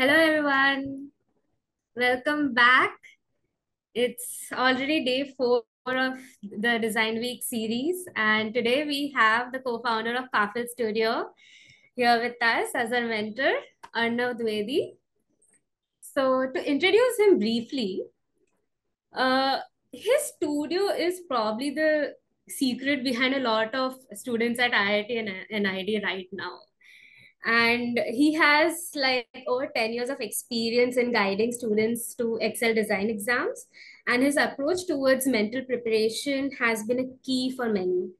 Hello everyone, welcome back. It's already day 4 of the Design Week series, and today we have the co-founder of Kaphal Studio here with us as our mentor, Arunav Dwivedi. So to introduce him briefly, uh, his studio is probably the secret behind a lot of students at IIT and NID right now. And he has like over 10 years of experience in guiding students to excel design exams, and his approach towards mental preparation has been a key for many.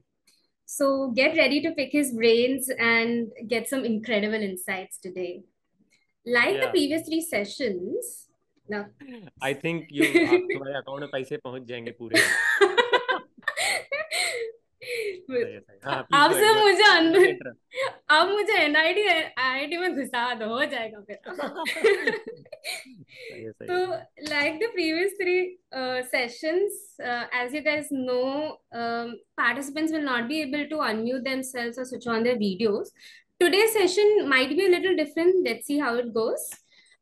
So get ready to pick his brains and get some incredible insights today. Like the Yeah, previous 3 sessions, now I think you आप तुम्हारे account में पैसे पहुंच जाएंगे पूरे. सही. हाँ, please अब go से ahead, go मुझे ahead. I will अंदर, interrupt. अब मुझे एनआईडी आईआईटी में घुसा दो, हो जाएगा फिर. सही So, है. like the previous 3 sessions, as you guys know, participants will not be able to unmute themselves or switch on their videos. Today's session might be a little different. Let's see how it goes.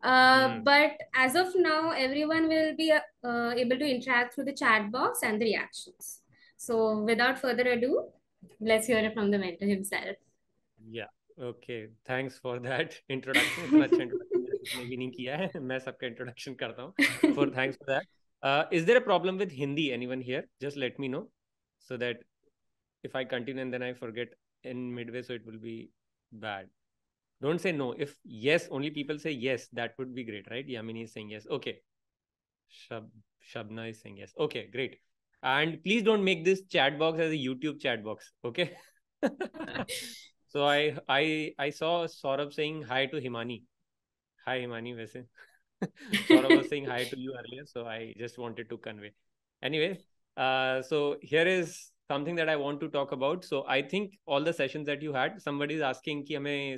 But as of now, everyone will be able to interact through the chat box and the reactions. So, without further ado, let's hear it from the mentor himself. Yeah. Okay. Thanks for that introduction. इतना अच्छा introduction मैंने किसी ने भी नहीं किया है. मैं सबका introduction करता हूँ. Thanks for that. Is there a problem with Hindi? Anyone here? Just let me know so that if I continue and then I forget in midway, so it will be bad. Don't say no. If yes, only people say yes, that would be great, right? Yamini is saying yes. Okay. Shabna is saying yes. Okay, great. And please don't make this chat box as a YouTube chat box. Okay. So I saw Saurabh saying hi to Himani. Hi Himani, वैसे. Saurabh was saying hi to you earlier, so I just wanted to convey. Anyway, so here is something that I want to talk about. So I think all the sessions that you had, somebody is asking कि हमें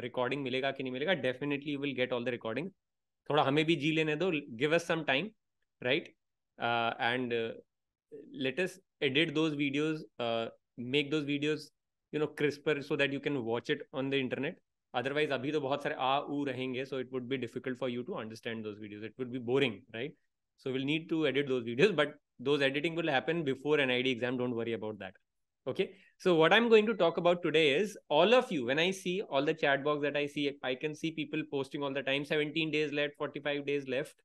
recording मिलेगा कि नहीं मिलेगा. Definitely you will get all the recording. थोड़ा हमें भी जी लेने दो. Give us some time, right? And let us edit those videos, make those videos, crisper so that you can watch it on the internet. Otherwise, अभी तो बहुत सारे आ ऊ रहेंगे, so it would be difficult for you to understand those videos. It would be boring, right? So we'll need to edit those videos, but those editing will happen before an NID exam. Don't worry about that. Okay. So what I'm going to talk about today is all of you. When I see all the chat box that I see, I can see people posting all the time. 17 days left, 45 days left.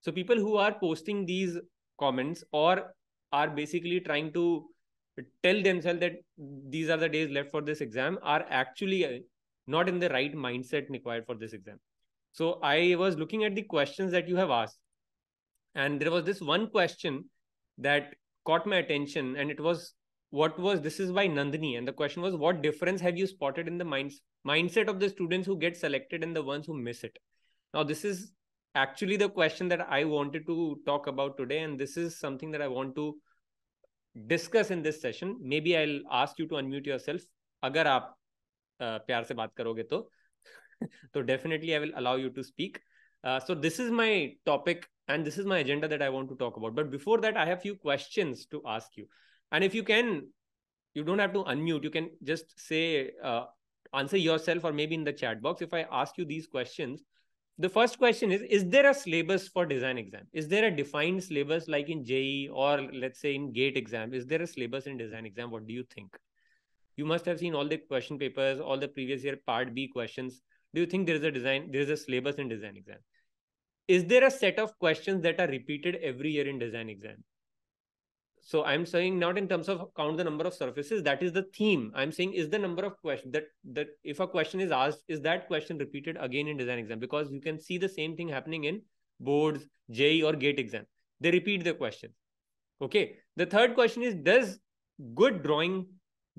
So people who are posting these comments or are basically trying to tell themselves that these are the days left for this exam are actually not in the right mindset required for this exam. So I was looking at the questions that you have asked, and there was this one question that caught my attention, and it was this is by Nandini, and the question was, what difference have you spotted in the mindset of the students who get selected and the ones who miss it? Now this is actually the question that I wanted to talk about today, and this is something that I want to discuss in this session. Maybe I'll ask you to unmute yourself. अगर आप प्यार से बात करोगे तो definitely I will allow you to speak. So this is my topic and this is my agenda that I want to talk about. But before that, I have a few questions to ask you. And if you can, you don't have to unmute. You can just say, answer yourself or maybe in the chat box. If I ask you these questions, the first question is there a syllabus for design exam? Is there a defined syllabus like in JE or let's say in GATE exam? Is there a syllabus in design exam? What do you think? You must have seen all the question papers, all the previous year part B questions. Do you think there is a syllabus in design exam? Is there a set of questions that are repeated every year in design exam? So I'm saying not in terms of count the number of surfaces, that is the theme. I'm saying is the number of questions that if a question is asked, is that question repeated again in design exam? Because you can see the same thing happening in boards, JE or GATE exam. They repeat the question. Okay. The third question is, does good drawing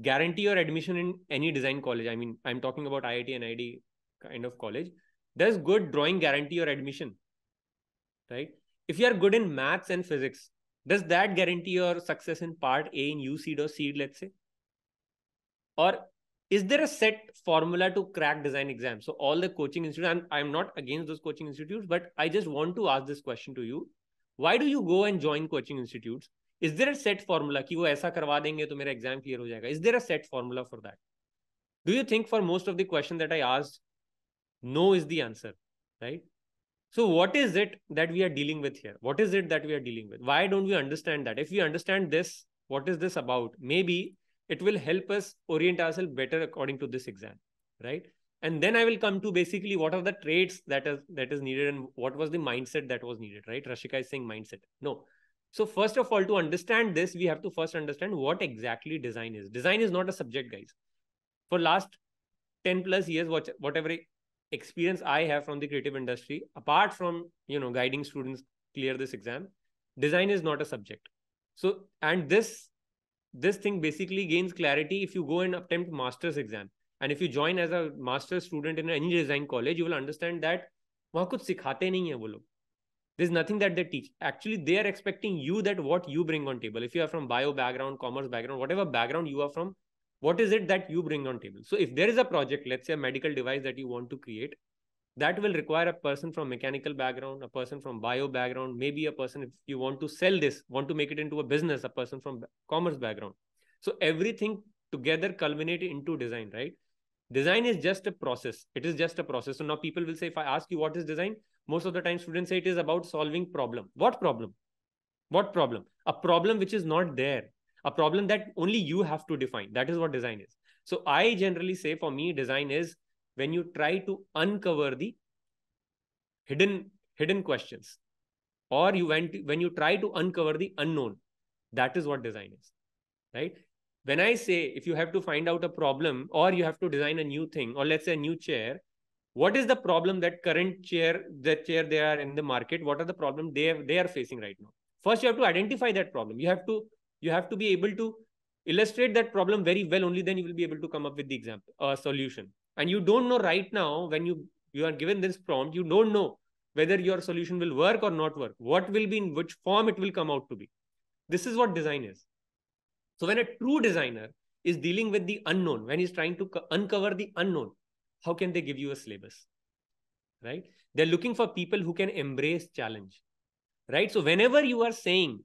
guarantee your admission in any design college? I mean, I'm talking about IIT and NID kind of college. Does good drawing guarantee your admission? Right? If you are good in maths and physics, does that guarantee your success in part A in USEED or SEED, let's say? Or is there a set formula to crack design exams? So all the coaching institutes, I'm not against those coaching institutes, but I just want to ask this question to you. Why do you go and join coaching institutes? Is there a set formula कि वो ऐसा करवा देंगे तो मेरा exam clear हो जाएगा? Is there a set formula for that? Do you think for most of the question that I asked, no is the answer, right? So what is it that we are dealing with here? What is it that we are dealing with? Why don't we understand that? If we understand this, what is this about? Maybe it will help us orient ourselves better according to this exam, right? And then I will come to basically what are the traits that is needed and what was the mindset that was needed, right? Rashika is saying mindset. No. So first of all, to understand this, we have to first understand what exactly design is. Design is not a subject, guys. For last 10 plus years, whatever experience I have from the creative industry, apart from, guiding students clear this exam, design is not a subject. So, and this thing basically gains clarity if you go and attempt master's exam. And if you join as a master's student in any design college, you will understand that वहाँ कुछ सिखाते नहीं है वो लोग. There's nothing that they teach. Actually, they are expecting you that what you bring on table. If you are from bio background, commerce background, whatever background you are from, what is it that you bring on table? So if there is a project, let's say a medical device that you want to create, that will require a person from mechanical background, a person from bio background, maybe a person, if you want to sell this, want to make it into a business, a person from commerce background. So everything together culminate into design, right? Design is just a process. It is just a process. So now people will say, if I ask you what is design, most of the time students say it is about solving problem. What problem? What problem? A problem which is not there. A problem that only you have to define. That is what design is. So I generally say, for me, design is when you try to uncover the hidden questions, or when you try to uncover the unknown. That is what design is, right? When I say if you have to find out a problem or you have to design a new thing, or let's say a new chair, what is the problem that current chair, the chair they are in the market, what are the problems they are facing right now? First, you have to identify that problem. You have to be able to illustrate that problem very well. Only then you will be able to come up with the example solution. And you don't know right now, when you are given this prompt, you don't know whether your solution will work or not work, what will be, in which form it will come out to be. This is what design is. So when a true designer is dealing with the unknown, when he's trying to uncover the unknown, how can they give you a syllabus, right? They're looking for people who can embrace challenge, right? So whenever you are saying,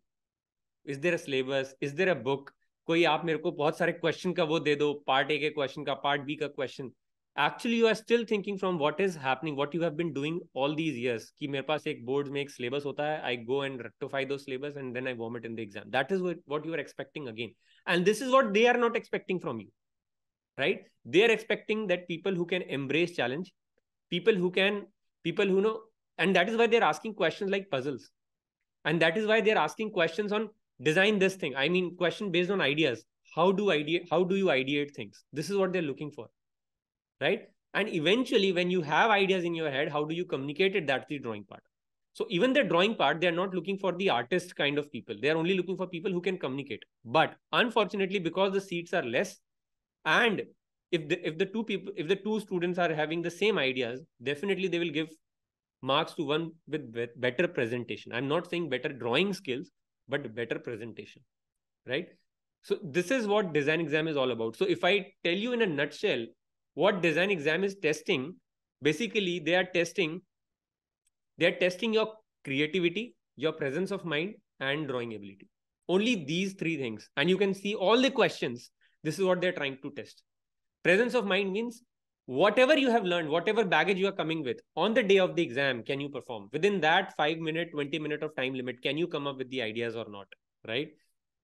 is there a syllabus, is there a book, कोई आप मेरे को बहुत सारे question का वो दे दो, part A के क्वेश्चन का, पार्ट बी का question, actually you are still thinking from what is happening, what you have been doing all these years, कि मेरे पास एक बोर्ड में एक syllabus होता है, I go and rectify those syllabus and then I vomit in the exam. That is what you are expecting again. And this is what they are not expecting from you, right? They are expecting that people who can embrace challenge, people who know, and that is why they're asking questions like puzzles. And that is why they're asking questions on design this thing. I mean, question based on ideas. How do you ideate things? This is what they're looking for, right? And eventually, when you have ideas in your head, how do you communicate it? That's the drawing part. So even the drawing part, they're not looking for the artist kind of people. They're only looking for people who can communicate. But unfortunately, because the seats are less, and if the two students are having the same ideas, definitely they will give marks to one with better presentation. I'm not saying better drawing skills, but better presentation, right? So this is what design exam is all about. So if I tell you in a nutshell what design exam is testing, basically they are testing your creativity, your presence of mind, and drawing ability. Only these three things. And you can see all the questions. This is what they're trying to test. Presence of mind means whatever you have learned, whatever baggage you are coming with, on the day of the exam, can you perform? Within that 5-minute, 20-minute of time limit, can you come up with the ideas or not, right?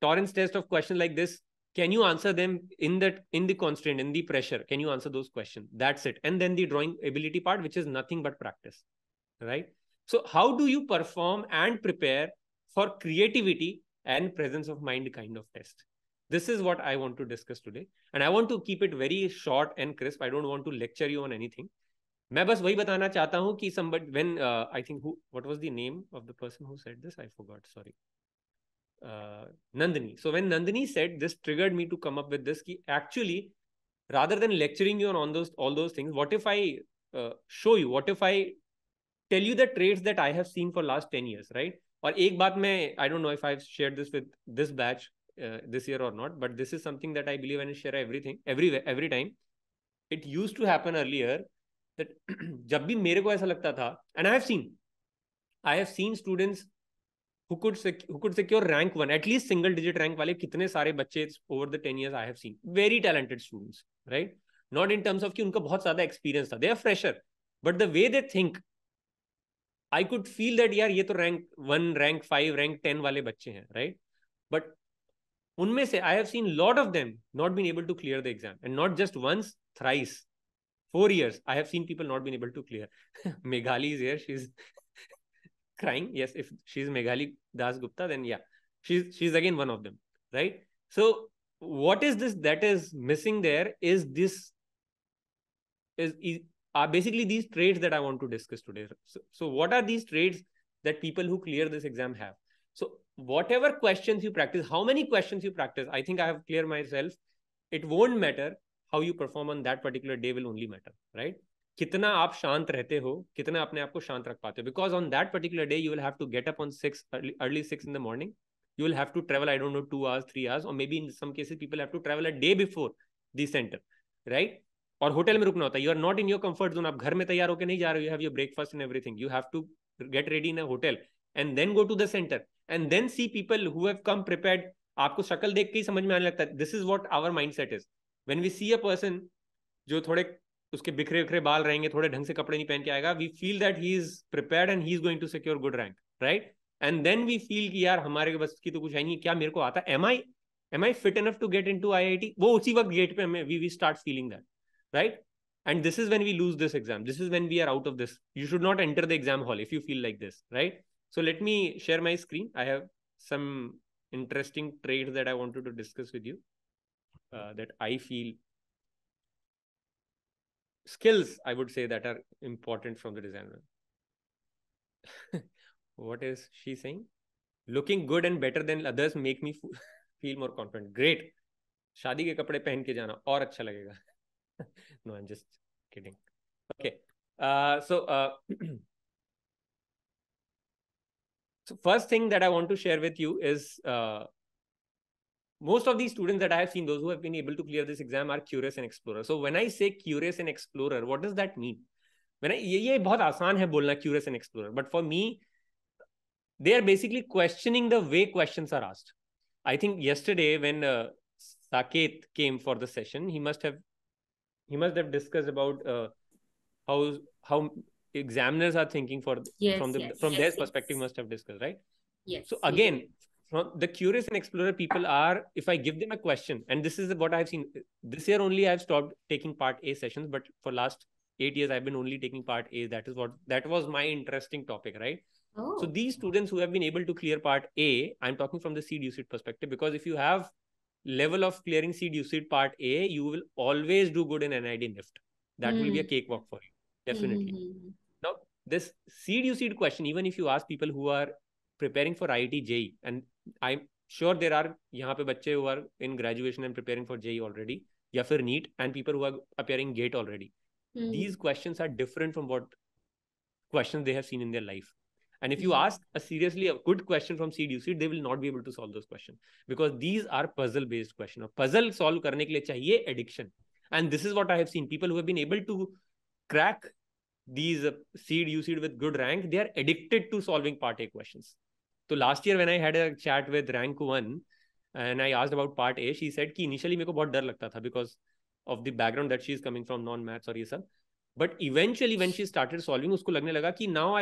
Torrance test of questions like this, can you answer them in the constraint, in the pressure? Can you answer those questions? That's it. And then the drawing ability part, which is nothing but practice, right? So how do you perform and prepare for creativity and presence of mind kind of test? This is what I want to discuss today. And I want to keep it very short and crisp. I don't want to lecture you on anything. मैं बस वही बताना चाहता हूँ कि somebody, when I think what was the name of the person who said this? I forgot, sorry. Nandini. So when Nandini said this, triggered me to come up with this, कि actually, rather than lecturing you on all those things, what if I show you, what if I tell you the traits that I have seen for last 10 years, right? और एक बात मैं, I don't know if I've shared this with this batch this year or not, but this is something that I believe and share every time. It used to happen earlier that जब भी मेरे को ऐसा लगता था, and I have seen students who could secure rank 1, at least single digit rank वाले कितने सारे बच्चे over the 10 years I have seen. Very talented students, right? Not in terms of कि उनका बहुत ज़्यादा experience था. They are fresher, but the way they think, I could feel that यार ये तो rank 1, rank 5, rank 10 वाले बच्चे हैं, right? But उनमें से I have seen lot of them not been able to clear the exam, and not just once, thrice, 4 years. I have seen people not been able to clear. Meghali is here. She's crying. Yes, if she's Meghali Das Gupta, then yeah, she's again one of them, right? So what is this that is missing there is this is are basically these traits that I want to discuss today. So what are these traits that people who clear this exam have? So whatever questions you practice, how many questions you practice, I think I have cleared myself. It won't matter. How you perform on that particular day will only matter, right? कितना आप शांत रहते हो, कितना अपने आप को शांत रख पाते हो, because on that particular day you will have to get up on 6 early 6 in the morning. You will have to travel, I don't know, 2 hours, 3 hours, or maybe in some cases people have to travel a day before the center, right? और hotel में रुकना होता है. You are not in your comfort zone. आप घर में तैयार होकर नहीं जा रहे हो. You have your breakfast and everything. You have to get ready in a hotel and then go to the center and then see people who have come prepared. आपको शक्ल देख के ही समझ में आने लगता है. This is what our mindset is. When we see a person जो थोड़े उसके बिखरे बिखरे बाल रहेंगे, थोड़े ढंग से कपड़े नहीं पहन के आएगा, we feel that he is prepared and he is going to secure good rank, right? And then we feel कि यार हमारे बस की तो कुछ है नहीं, क्या मेरे को आता है? Am I fit enough to get into IIT? वो उसी वक्त गेट पे हमें we start feeling that, right? And this is when we lose this exam. This is when we are out of this. You should not enter the exam hall if you feel like this, right? So let me share my screen. I have some interesting traits that I wanted to discuss with you, that I feel skills, I would say, that are important from the designer. What is she saying? Looking good and better than others make me feel more confident. Great. शादी के कपड़े पहन के जाना और अच्छा लगेगा. No, I'm just kidding. Okay. So first thing that I want to share with you is most of these students that I have seen, those who have been able to clear this exam, are curious and explorer. So when I say curious and explorer, what does that mean? ये बहुत आसान है बोलना curious and explorer, but for me, they are basically questioning the way questions are asked. I think yesterday when Saket came for the session, he must have discussed about how examiners are thinking from their perspective, must have discussed, right? Yes. So again, from the curious and explorer people are, if I give them a question, and this is what I've seen this year only, I've stopped taking part A sessions, but for last 8 years I've been only taking part A. That was my interesting topic, right? Oh. So these students who have been able to clear part A, I'm talking from the seed perspective, because if you have level of clearing seed part A, you will always do good in NID NIFT. That will be a cakewalk for you, definitely. Now, this seed question, even if you ask people who are preparing for IIT JEE, and I'm sure there are यहाँ पे बच्चे who are in graduation and preparing for JEE already, या फिर NEET, and people who are appearing GATE already. These questions are different from what questions they have seen in their life. And if you ask a good question from seed, they will not be able to solve those questions, because these are puzzle-based questions. Puzzle solve करने के लिए चाहिए addiction. And this is what I have seen. People who have been able to crack these seed with good rank, they are addicted to solving part A questions. So last year when I had a chat with rank 1 and I asked about part A, she said कि initially मेरे को बहुत डर लगता था because of the background that she is coming from, non-maths और ये सब. But eventually when she started solving, उसको लगने लगा कि now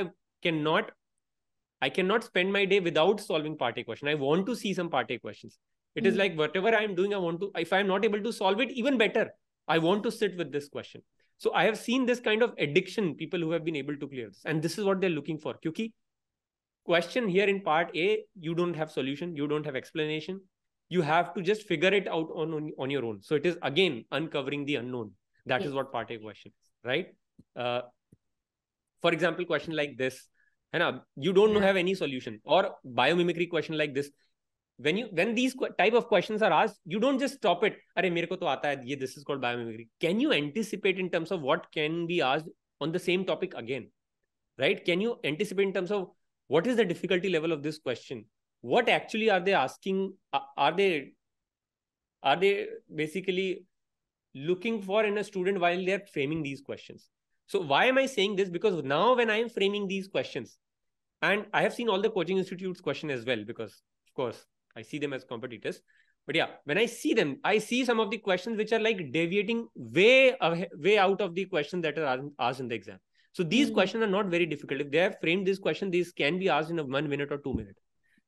I cannot spend my day without solving part A question. I want to see some part A questions. It is like whatever I'm doing, if I'm not able to solve it, even better, I want to sit with this question. So I have seen this kind of addiction, people who have been able to clear this. And this is what they're looking for. Because question here in part A, you don't have solution, you don't have explanation. You have to just figure it out on your own. So it is again uncovering the unknown. That is what part A question is, right? For example, question like this, you don't have any solution. Or biomimicry question like this. When these type of questions are asked, you don't just stop it. Arey, mere ko to aata hai, this is called biomimicry. Can you anticipate in terms of what can be asked on the same topic again? Right? Can you anticipate in terms of what is the difficulty level of this question? What actually are they asking? Are they basically looking for in a student while they're framing these questions? So why am I saying this? Because now when I am framing these questions, and I have seen all the coaching institutes question as well, because of course I see them as competitors. But yeah, when I see them, I see some of the questions which are like deviating way out of the questions that are asked in the exam. So these questions are not very difficult. If they have framed this question, these can be asked in a 1 minute or 2 minutes.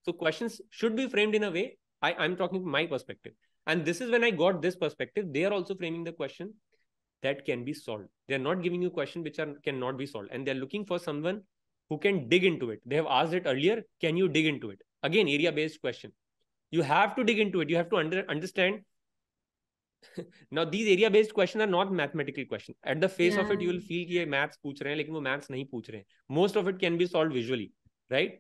So questions should be framed in a way. I'm talking from my perspective. And this is when I got this perspective. They are also framing the question that can be solved. They're not giving you questions which cannot be solved. And they're looking for someone who can dig into it. They have asked it earlier. Can you dig into it? Again, area-based question. You have to dig into it. You have to understand. Now, these area-based questions are not mathematical questions. At the face of it, you will feel कि ये maths पूछ रहे हैं, लेकिन वो maths नहीं पूछ रहे हैं. Most of it can be solved visually, right?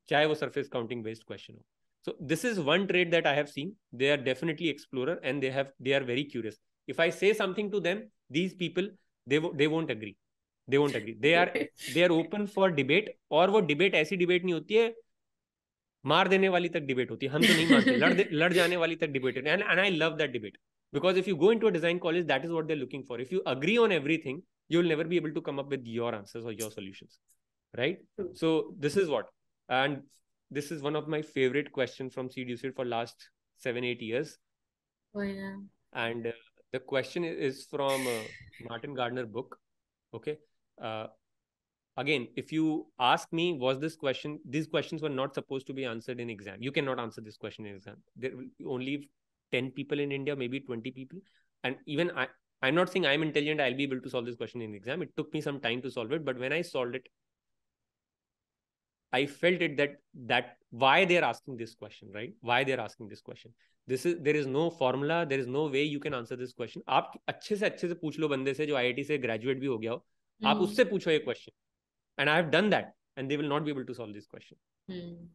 चाहे वो surface counting based question हो. So this is one trait that I have seen. They are definitely explorer and they are very curious. If I say something to them, these people they won't agree. They won't agree. They are open for debate. और वो debate ऐसी debate नहीं होती है मार देने वाली तक debate होती है. हम तो नहीं मारते. लड़ जाने वाली तक debate है. And I love that debate. Because if you go into a design college, that is what they're looking for. If you agree on everything, you'll never be able to come up with your answers or your solutions, right? So this is what, and this is one of my favorite questions from CDUCID for last 7-8 years. Oh yeah. And the question is from Martin Gardner book. Okay. Again, if you ask me, these questions were not supposed to be answered in exam. You cannot answer this question in exam. There will only 10 people in India, maybe 20 people. And even I'm not saying I'm intelligent, I'll be able to solve this question in exam. It took me some time to solve it. But when I solved it, I felt it that why they're asking this question, right? Why they're asking this question. There is no formula. There is no way you can answer this question. आप अच्छे से पूछ लो बंदे से जो IIT से graduate भी हो गया हो. आप उससे पूछो ये question. And I have done that. And they will not be able to solve this question.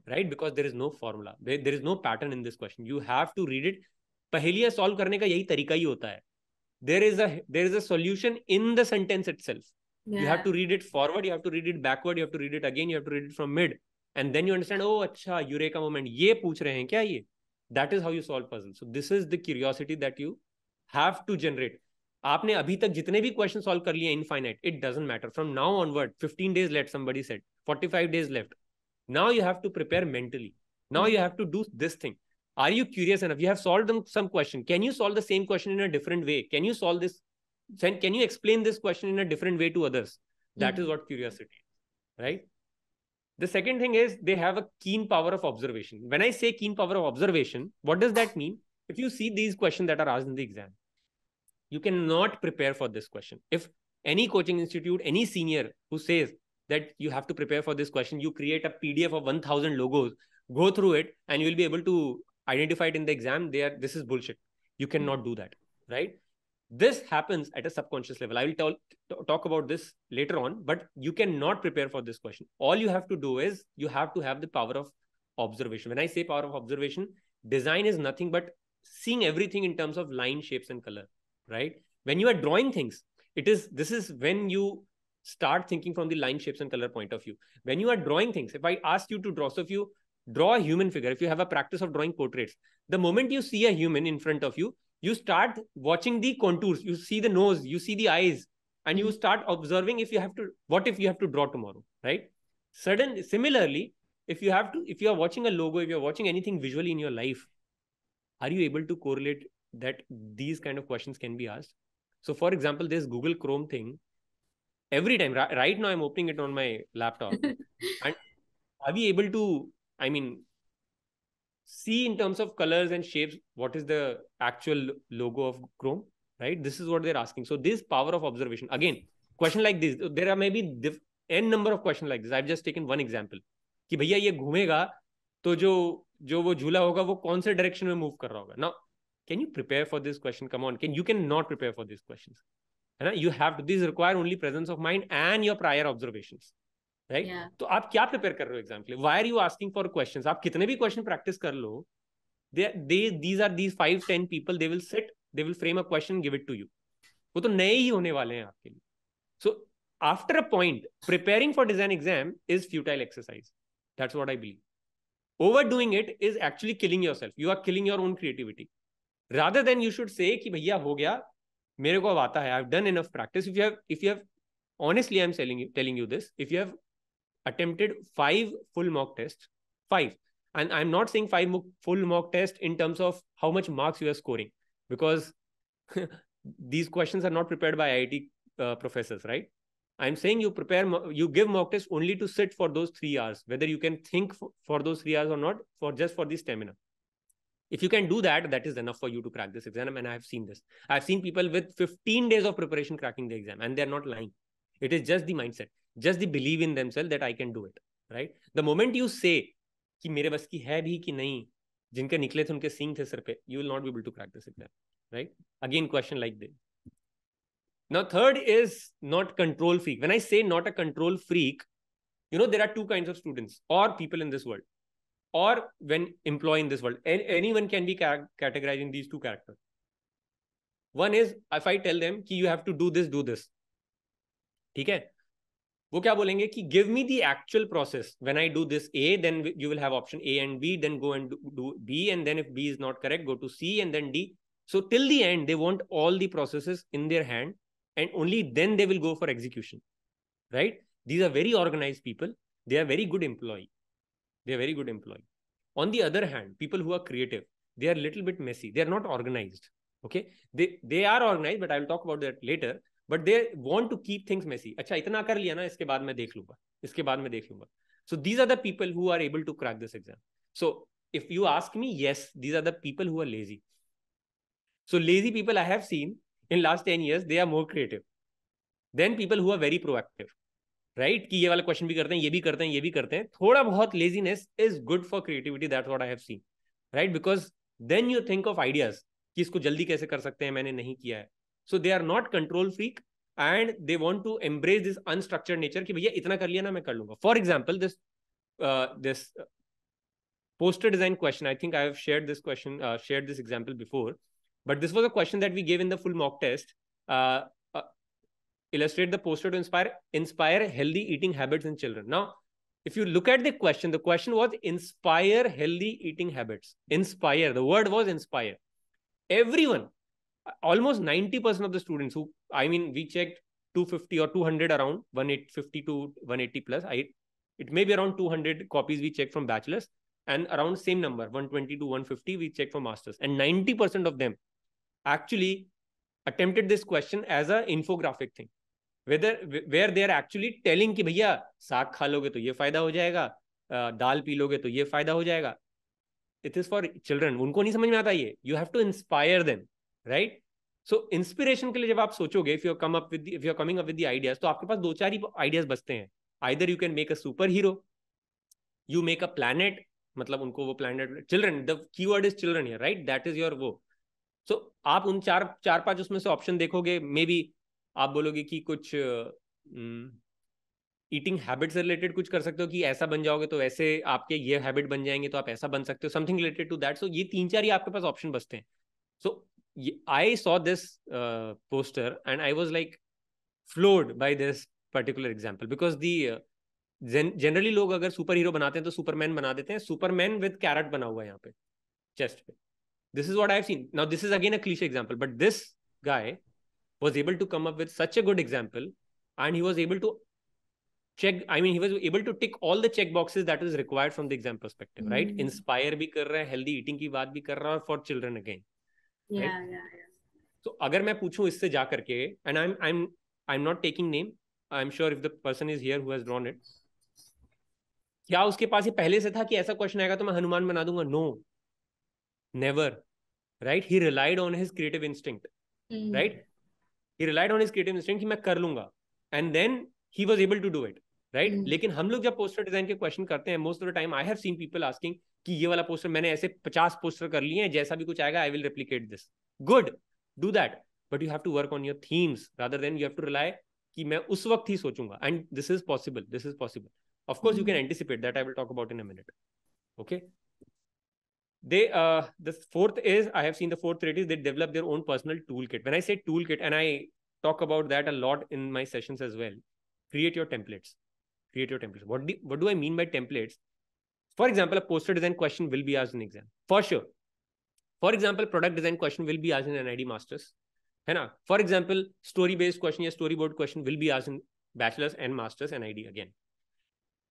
Right? Because there is no formula. There is no pattern in this question. You have to read it. पहेलियां solve करने का यही तरीका ही होता है. There is a solution in the sentence itself. You have to read it forward, you have to read it backward, you have to read it again, you have to read it from mid, and then you understand, oh अच्छा eureka moment, ये पूछ रहे हैं क्या ये? That is how you solve puzzles. So this is the curiosity that you have to generate. आपने अभी तक जितने भी क्वेश्चन सॉल्व कर लिए infinite, it doesn't matter. From now onward, 15 days left, somebody said, 45 days left. Now you have to prepare mentally. Now you have to do this thing. Are you curious enough? You have solved some question. Can you solve the same question in a different way? Can you solve this? Can you explain this question in a different way to others? That is what curiosity is, right? The second thing is they have a keen power of observation. When I say keen power of observation, what does that mean? If you see these questions that are asked in the exam, you cannot prepare for this question. If any coaching institute, any senior who says that you have to prepare for this question, you create a PDF of 1,000 logos, go through it, and you will be able to identify it in the exam. This is bullshit. You cannot do that, right? This happens at a subconscious level. I will talk about this later on, but you cannot prepare for this question. All you have to do is you have to have the power of observation. When I say power of observation, design is nothing but seeing everything in terms of line, shapes, and color, right? When you are drawing things, this is when you start thinking from the line, shapes, and color point of view. When you are drawing things, if I ask you to draw, so if you draw a human figure, if you have a practice of drawing portraits, the moment you see a human in front of you, you start watching the contours, you see the nose, you see the eyes, and you start observing what if you have to draw tomorrow, right? Similarly, if you are watching a logo, if you're watching anything visually in your life, are you able to correlate that these kind of questions can be asked? So for example, this Google Chrome thing, every time, right now I'm opening it on my laptop, and are we able to, see in terms of colors and shapes, what is the actual logo of Chrome, right? This is what they're asking. So this power of observation, again, question like this, there are maybe n number of questions like this. I've just taken one example. कि भैया ये घूमेगा तो जो वो झूला होगा वो कौन से डायरेक्शन में मूव कर रहा होगा. Now, can you prepare for this question? Come on, you cannot prepare for these questions. You have to. These require only presence of mind and your prior observations. Right? तो आप क्या prepare कर रहे हो exam के लिए? Why are you asking for questions? आप कितने भी क्वेश्चन प्रैक्टिस कर लो, these 5-10 people, they will sit, they will frame a question, give it to you. वो तो नए ही होने वाले हैं आपके लिए. So after a point, preparing for design exam is futile exercise. That's what I believe. Overdoing it is actually killing yourself. You are killing your own creativity. Rather than you should say कि भैया हो गया, मेरे को अब आता है, I've done enough practice. If you have honestly, I'm telling you this, if you have attempted 5 full mock tests, 5, and I'm not saying 5 full mock tests in terms of how much marks you are scoring, because these questions are not prepared by IIT professors, right? I'm saying you prepare, you give mock test only to sit for those 3 hours, whether you can think for those 3 hours or not, for just for the stamina. If you can do that, that is enough for you to crack this exam. And I've seen this. I've seen people with 15 days of preparation cracking the exam, and they're not lying. It is just the mindset, just the belief in themselves that I can do it, right? The moment you say कि मेरे बस की है भी कि नहीं, जिनके निकले थे उनके सींग थे सिर पे, you will not be able to crack this exam, right? Again, question like this. Now, third is not control freak. When I say not a control freak, there are two kinds of students or people in this world, or when employed in this world. Anyone can be categorized in these two characters. One is, if I tell them कि you have to do this, ठीक है? वो क्या बोलेंगे कि give me the actual process. When I do this A, then you will have option A and B, then go and do B, and then if B is not correct, go to C and then D. So till the end, they want all the processes in their hand, and only then they will go for execution, right? These are very organized people. They are very good employee. On the other hand, people who are creative, they are a little bit messy. They are not organized. Okay, they are organized, but I will talk about that later. But they want to keep things messy. अच्छा इतना कर लिया ना, इसके बाद मैं देख लूंगा. So these are the people who are able to crack this exam. So if you ask me, yes, these are the people who are lazy. So lazy people I have seen in last 10 years, they are more creative than people who are very proactive. Right? कि ये वाला question भी करते हैं, ये भी करते हैं. थोड़ा बहुत laziness is good for creativity. That's what I have seen. Right? Because then you think of ideas कि इसको जल्दी कैसे कर सकते हैं, मैंने नहीं किया है. So they are not control freak and they want to embrace this unstructured nature कि भैया इतना कर लिया ना मैं कर लूंगा. For example, this poster design question, I think I have shared this example before, but this was a question that we gave in the full mock test. Illustrate the poster to inspire healthy eating habits in children. Now, if you look at the question was inspire healthy eating habits. Inspire, the word was inspire. Everyone, almost 90% of the students we checked 250 or 200 around 150 to 180 plus. It may be around 200 copies we checked from bachelors, and around same number 120 to 150 we checked for masters, and 90% of them actually attempted this question as a infographic thing, where they are actually telling कि भैया साग खा लोगे तो ये फायदा हो जाएगा, दाल पी लोगे तो ये फायदा हो जाएगा. It is for children. उनको नहीं समझ में आता ये. You have to inspire them, right? So inspiration के लिए जब आप सोचोगे, if you're coming up with the ideas, तो आपके पास 2-4 ही ideas बचते हैं. Either you can make a superhero, you make a planet, मतलब उनको वो planet, children, the keyword is children here, right? That is your वो. So आप उन 4-5 उसमें से option देखोगे, maybe आप बोलोगे कि कुछ ईटिंग हैबिट से रिलेटेड कुछ कर सकते हो कि ऐसा बन जाओगे तो ऐसे आपके ये हैबिट बन जाएंगे तो आप ऐसा बन सकते हो, something related to that. So ये 3-4 ही आपके पास ऑप्शन बचते हैं. So I saw this poster and I was like floored by this particular example, because the generally लोग अगर सुपर हीरो बनाते हैं तो सुपरमैन बना देते हैं. सुपरमैन विद कैरेट बना हुआ है यहाँ पे चेस्ट पे. This is what I have seen. Now this is again a cliché example, but this guy was able to come up with such a good example, and he was able to he was able to tick all the check boxes that is required from the exam perspective, right? Inspire भी कर रहा है, healthy eating की बात भी कर रहा है, और for children again, right? So अगर मैं पूछूं इससे जा करके, and I'm not taking name, I'm sure if the person is here who has drawn it, क्या उसके पास ये पहले से था कि ऐसा क्वेश्चन आएगा तो मैं हनुमान बना दूंगा? No, never, right? He relied on his creative instinct, right? He relied on his creative instinct कि मैं कर लूंगा, and then he was able to do it, right? लेकिन हम लोग जब पोस्टर डिजाइन के क्वेश्चन करते हैं, most of the time I have seen people asking कि ये वाला पोस्टर मैंने ऐसे 50 पोस्टर कर लिए हैं, जैसा भी कुछ आएगा I will replicate this. Good, do that, but you have to work on your themes rather than you have to rely कि मैं उस वक्त ही सोचूंगा. And this is possible. Of course, you can anticipate that. I will talk about in a minute. Okay. The fourth is, I have seen the fourth trait is they develop their own personal toolkit. When I say toolkit, and I talk about that a lot in my sessions as well, create your templates. What do I mean by templates? For example, a poster design question will be asked in exam for sure. For example, product design question will be asked in NID masters, है ना? For example, story based question या storyboard question will be asked in bachelor's and masters NID again.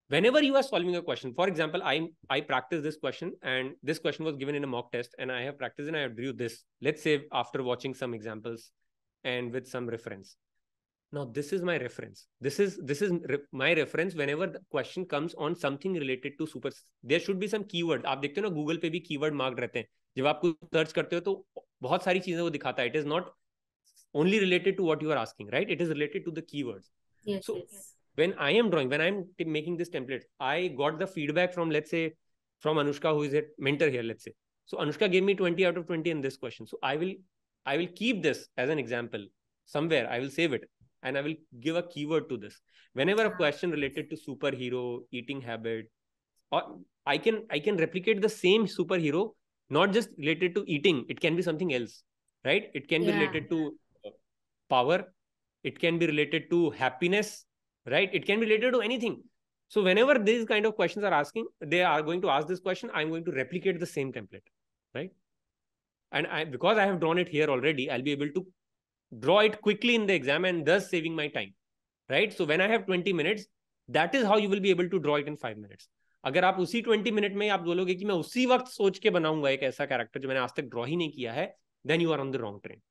Whenever you are solving a question, for example, I practiced this question, and this question was given in a mock test, and I have practiced and I drew this. Let's say after watching some examples and with some reference. Now this is my reference. This is my reference whenever the question comes on something related to super. There should be some keyword. आप देखते हो ना Google पे भी keyword mark रहते हैं. जब आप कुछ सर्च करते हो तो बहुत सारी चीजें वो दिखाता है. It is not only related to what you are asking, right? It is related to the keywords. Yes, So yes. when I am drawing, when I am making this template, I got the feedback from, let's say, from Anushka, who is a mentor here, let's say. So Anushka gave me 20 out of 20 in this question. So I will keep this as an example somewhere. I will save it and I will give a keyword to this. Whenever a question related to superhero, eating habit, or I can replicate the same superhero, not just related to eating. It can be something else, right? It can be related to power. It can be related to happiness, right? It can be related to anything. So whenever these kind of questions are asking, they are going to ask this question, I'm going to replicate the same template, right? And because I have drawn it here already, I'll be able to draw it quickly in the exam and thus saving my time, right? So when I have 20 minutes, that is how you will be able to draw it in 5 minutes. अगर आप उसी 20 minute में आप बोलोगे कि मैं उसी वक्त सोच के बनाऊंगा एक ऐसा कैरेक्टर जो मैंने आज तक ड्रॉ ही नहीं किया है, then you are on the wrong train,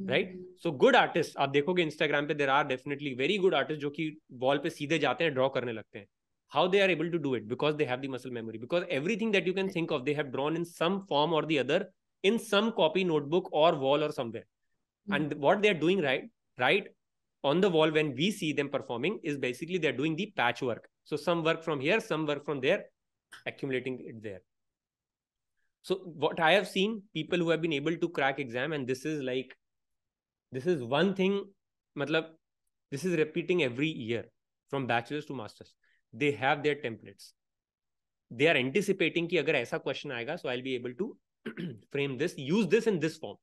right? So good artist आप देखोगे इंस्टाग्राम पे, there are definitely very good artist जो कि वॉल पे सीधे जाते हैं, ड्रॉ करने लगते हैं. How they are able to do it? Because they have the muscle memory. Because everything that you can think of, they have drawn in some form or the other, in some copy notebook or wall or somewhere. And what they are doing right on the wall when we see them performing is basically they're doing the patchwork. So some work from here, some work from there, accumulating it there. So what I have seen, people who have been able to crack exam, and this is one thing, matlab, this is repeating every year from bachelor's to masters. They have their templates. They are anticipating कि अगर ऐसा question आएगा, so I'll be able to frame this, use this in this form.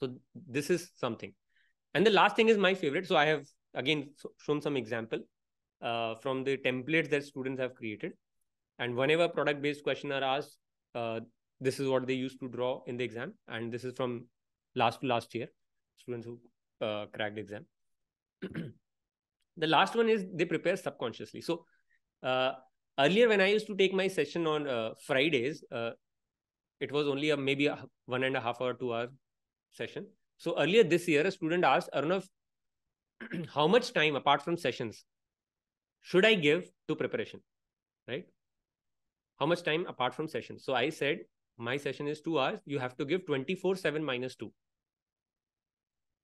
So this is something. And the last thing is my favorite. So I have again shown some example from the templates that students have created. And whenever product-based questions are asked, this is what they used to draw in the exam. And this is from last year, students who cracked the exam. The last one is they prepare subconsciously. So earlier when I used to take my session on Fridays, it was only maybe a 1.5 hour, 2 hour session. So earlier this year, a student asked, Arunav, how much time apart from sessions should I give to preparation, right? How much time apart from sessions? So I said, my session is 2 hours. You have to give 24/7 minus 2.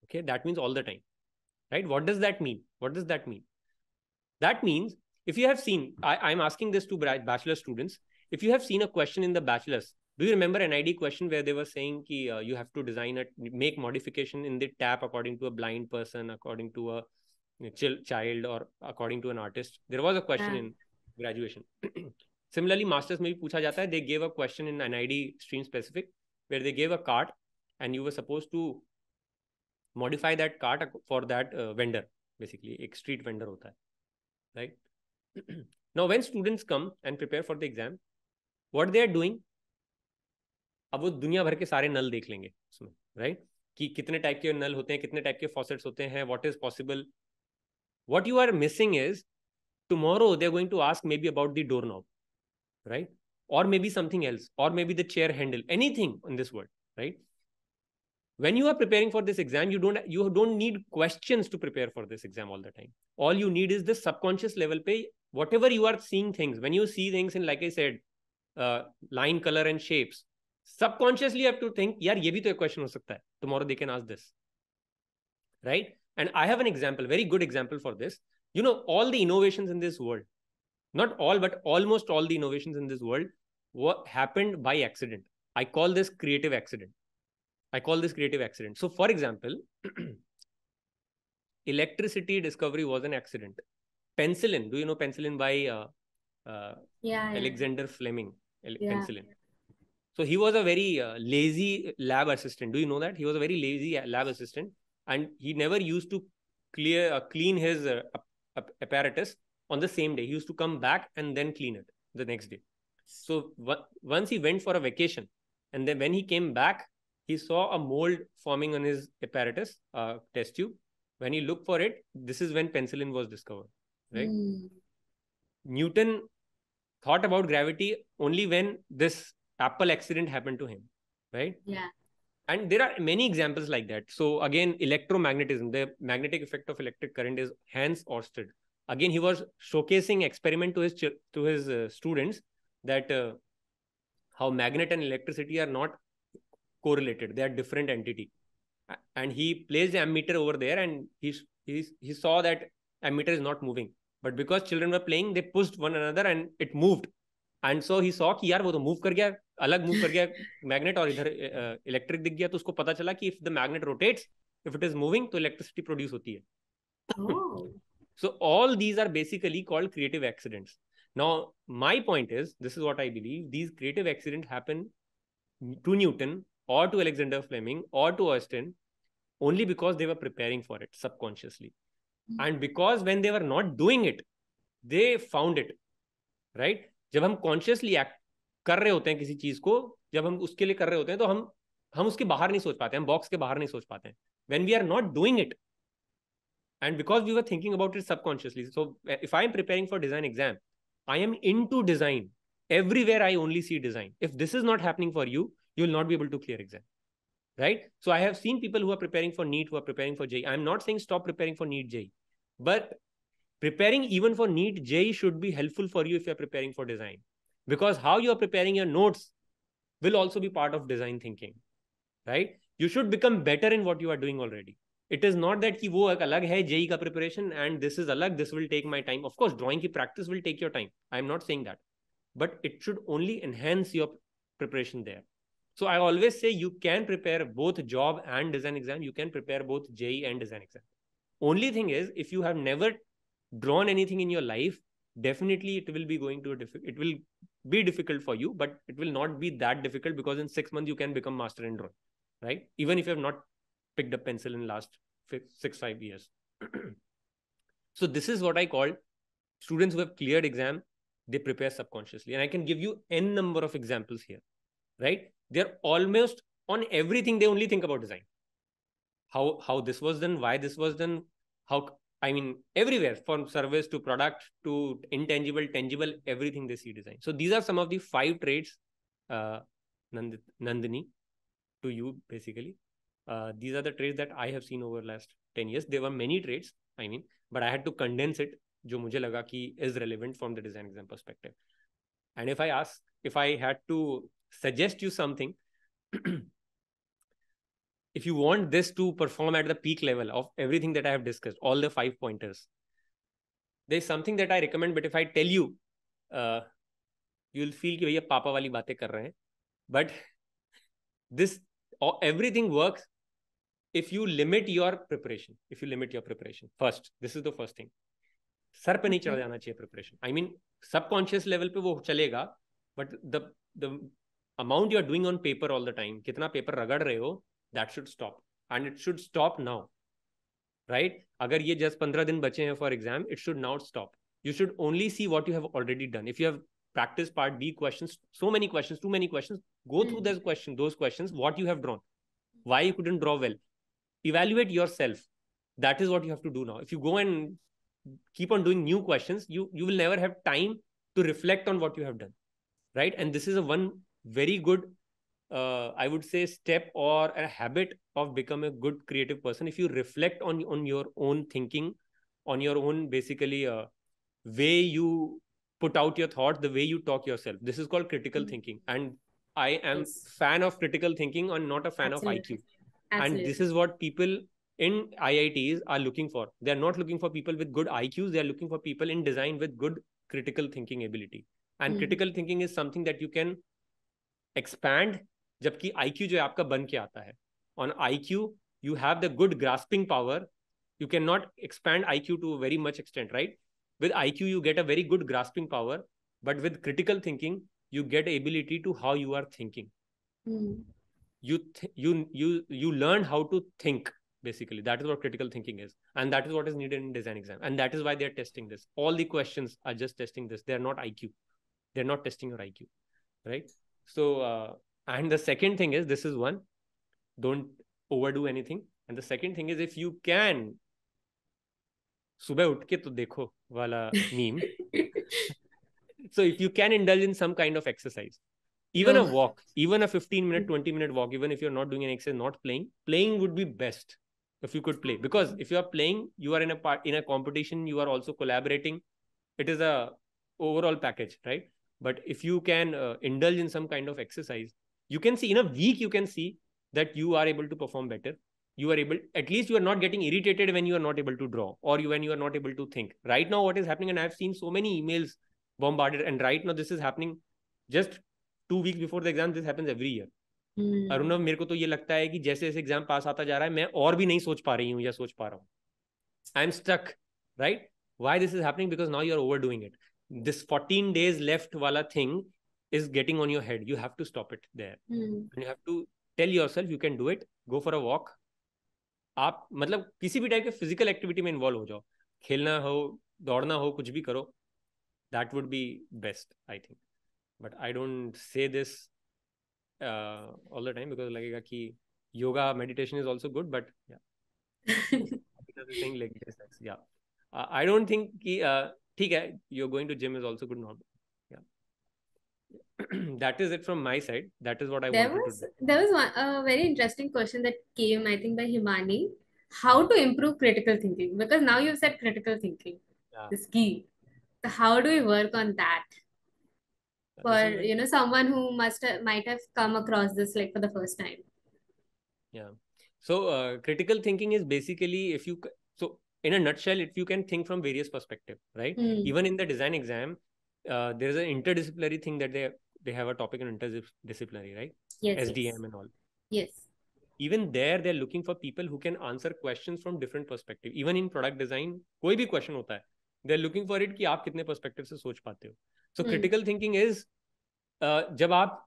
Okay, that means all the time, right? What does that mean? What does that mean? That means if you have seen, I'm asking this to bachelor students. If you have seen a question in the bachelor's, do you remember NID question where they were saying ki, you have to design make modification in the tap according to a blind person, according to a child, or according to an artist? There was a question in graduation. Similarly, masters में भी पूछा जाता है. They gave a question in NID stream specific where they gave a cart and you were supposed to modify that cart for that vendor. Basically, एक street vendor होता है, right? Now, when students come and prepare for the exam, what they are doing? अब वो दुनिया भर के सारे नल देख लेंगे उसमें, right? कि कितने टाइप के नल होते हैं, कितने टाइप के faucets होते हैं, what is possible. What you are missing is tomorrow they are going to ask maybe about the doorknob, right? Or maybe something else, or maybe the chair handle, anything in this world, right? When you are preparing for this exam, you don't need questions to prepare for this exam all the time. All you need is the subconscious level pay, whatever you are seeing things. When you see things in, like I said, line, color and shapes, subconsciously you have to think, yaar, ye bhi to ek question ho sakta hai. Tomorrow they can ask this, right? And I have an example, very good example for this. You know, all the innovations in this world, not all, but almost all the innovations in this world happened by accident. I call this creative accident. So for example, electricity discovery was an accident. Penicillin, do you know penicillin by Alexander Fleming? Penicillin. So he was a very lazy lab assistant. Do you know that? He was a very lazy lab assistant and he never used to clean his apparatus on the same day. He used to come back and then clean it the next day. So once he went for a vacation and then when he came back, he saw a mold forming on his apparatus, test tube. When he looked for it, this is when penicillin was discovered, right? Newton thought about gravity only when this apple accident happened to him, right? Yeah. And there are many examples like that. So again, electromagnetism, the magnetic effect of electric current is Hans Ørsted. Again, he was showcasing experiment to his students that how magnet and electricity are not correlated; they are different entity. And he placed the ammeter over there, and he saw that ammeter is not moving. But because children were playing, they pushed one another and it moved. And so he saw कि यार वो तो move कर गया, अलग move कर गया magnet, और इधर इलेक्ट्रिक दिख गया. तो उसको पता चला कि if the magnet rotates, if it is moving, तो इलेक्ट्रिसिटी प्रोड्यूस होती है. So all these are basically called creative accidents. Now my point is, this is what I believe, these creative accidents happen to Newton or to Alexander Fleming or to Austin only because they were preparing for it subconsciously. And because when they were not doing it, they found it, right? जब हम consciously act कर रहे होते हैं किसी चीज को, जब हम उसके लिए कर रहे होते हैं, तो हम उसके बाहर नहीं सोच पाते, हम बॉक्स के बाहर नहीं सोच पाते हैं. When we are not doing it, and because we were thinking about it subconsciously. So if I am preparing for design exam, I am into design. Everywhere I only see design. If this is not happening for you, you will not be able to clear exam, right? So I have seen people who are preparing for NEET, who are preparing for JEE. I'm not saying stop preparing for NEET JEE, but preparing even for NEET JEE should be helpful for you if you're preparing for design, because how you are preparing your notes will also be part of design thinking, right? You should become better in what you are doing already. It is not that ki wo ek alag hai JEE ka preparation and this is alag, this will take my time. Of course, drawing ki practice will take your time. I'm not saying that, but it should only enhance your preparation there. So I always say you can prepare both job and design exam. You can prepare both JEE and design exam. Only thing is, if you have never drawn anything in your life, definitely it will be going to it will be difficult for you, but it will not be that difficult, because in 6 months you can become master in drawing, right? Even if you have not picked up pencil in last 5 years. So this is what I call students who have cleared exam, they prepare subconsciously. And I can give you n number of examples here, right? They're almost on everything, they only think about design. How this was done, why this was done, how, I mean, everywhere, from service to product to intangible, tangible, everything they see design. So these are some of the 5 traits, Nandini, to you basically. These are the traits that I have seen over the last 10 years. There were many traits, I mean, but I had to condense it, जो मुझे लगा कि is relevant from the design exam perspective. And if I had to suggest you something, if you want this to perform at the peak level of everything that I have discussed, all the 5 pointers, there's something that I recommend, but if I tell you, you'll feel कि भैया पापा वाली बातें कर रहे हैं. But this, everything works if you limit your preparation. If you limit your preparation first, this is the first thing. Sir पे नहीं चढ़ जाना चाहिए preparation. I mean, subconscious level पे वो चलेगा, but the amount you are doing on paper all the time, कितना paper रगड़ रहे हो, that should stop, and it should stop now, right? अगर ये just 15 दिन बचे हैं for exam, it should now stop. You should only see what you have already done. If you have practiced part B questions, so many questions, too many questions, go through those questions, what you have drawn, why you couldn't draw well, evaluate yourself. That is what you have to do now. If you go and keep on doing new questions, you will never have time to reflect on what you have done, right? And this is a one very good, I would say, step or a habit of becoming a good creative person. If you reflect on your own thinking, on your own basically way you put out your thoughts, the way you talk yourself, this is called critical thinking. And I am fan of critical thinking and not a fan of IQ. And this is what people in IITs are looking for. They are not looking for people with good IQs. They are looking for people in design with good critical thinking ability. And critical thinking is something that you can expand, जबकि IQ जो है आपका बन के आता है. On IQ, you have the good grasping power. You cannot expand IQ to a very much extent, right? With IQ, you get a very good grasping power, but with critical thinking, you get ability to how you are thinking. You learn how to think, basically. That is what critical thinking is, and that is what is needed in design exam, and that is why they are testing this. All the questions are just testing this. They are not IQ. They're not testing your IQ, right? So and the second thing is, this is one, don't overdo anything. And the second thing is, if you can, सुबह उठ के तो देखो वाला meme. So if you can indulge in some kind of exercise, Even No. a walk, even a 15-minute, 20-minute walk, even if you're not doing an exercise, not playing would be best if you could play. Because if you are playing, you are in a competition, you are also collaborating. It is a overall package, right? But if you can indulge in some kind of exercise, you can see in a week, you can see that you are able to perform better. You are able, at least you are not getting irritated when you are not able to draw, or when you are not able to think. Right now, what is happening, and I've seen so many emails bombarded, and right now this is happening just 2 weeks before the exam. This happens every year. Arunav, मेरे को तो ये लगता है कि जैसे जैसे exam पास आता जा रहा है, मैं और भी नहीं सोच पा रही हूँ या सोच पा रहा हूँ. I am stuck, right? Why this is happening? Because now you're overdoing it. This 14 days left wala thing is getting on your head. You have to stop it there. And you have to tell yourself you can do it. Go for a walk. आप मतलब किसी भी type के physical activity में involve हो जाओ. खेलना हो, दौड़ना हो, कुछ भी करो. That would be best, I think. But I don't say this all the time because लगेगा कि yoga meditation is also good, but yeah. Is saying like this, yeah. I don't think कि ठीक है, you're going to gym is also good, not yeah. That is it from my side. That is what I wanted to do. There was one a very interesting question that came, I think, by Himani. How to improve critical thinking? Because now you've said critical thinking Yeah, is key. So how do we work on that this for is very someone who might have come across this like for the first time? yeah. So critical thinking is basically if you so in a nutshell, if you can think from various perspectives, right? Even in the design exam, there is an interdisciplinary thing that they have a topic on interdisciplinary, right? Yes, SDM yes, and all. yes. Even there, they're looking for people who can answer questions from different perspective. Even in product design, कोई भी question होता है, they're looking for it कि आप कितने perspective से सोच पाते हो. So critical thinking is जब आप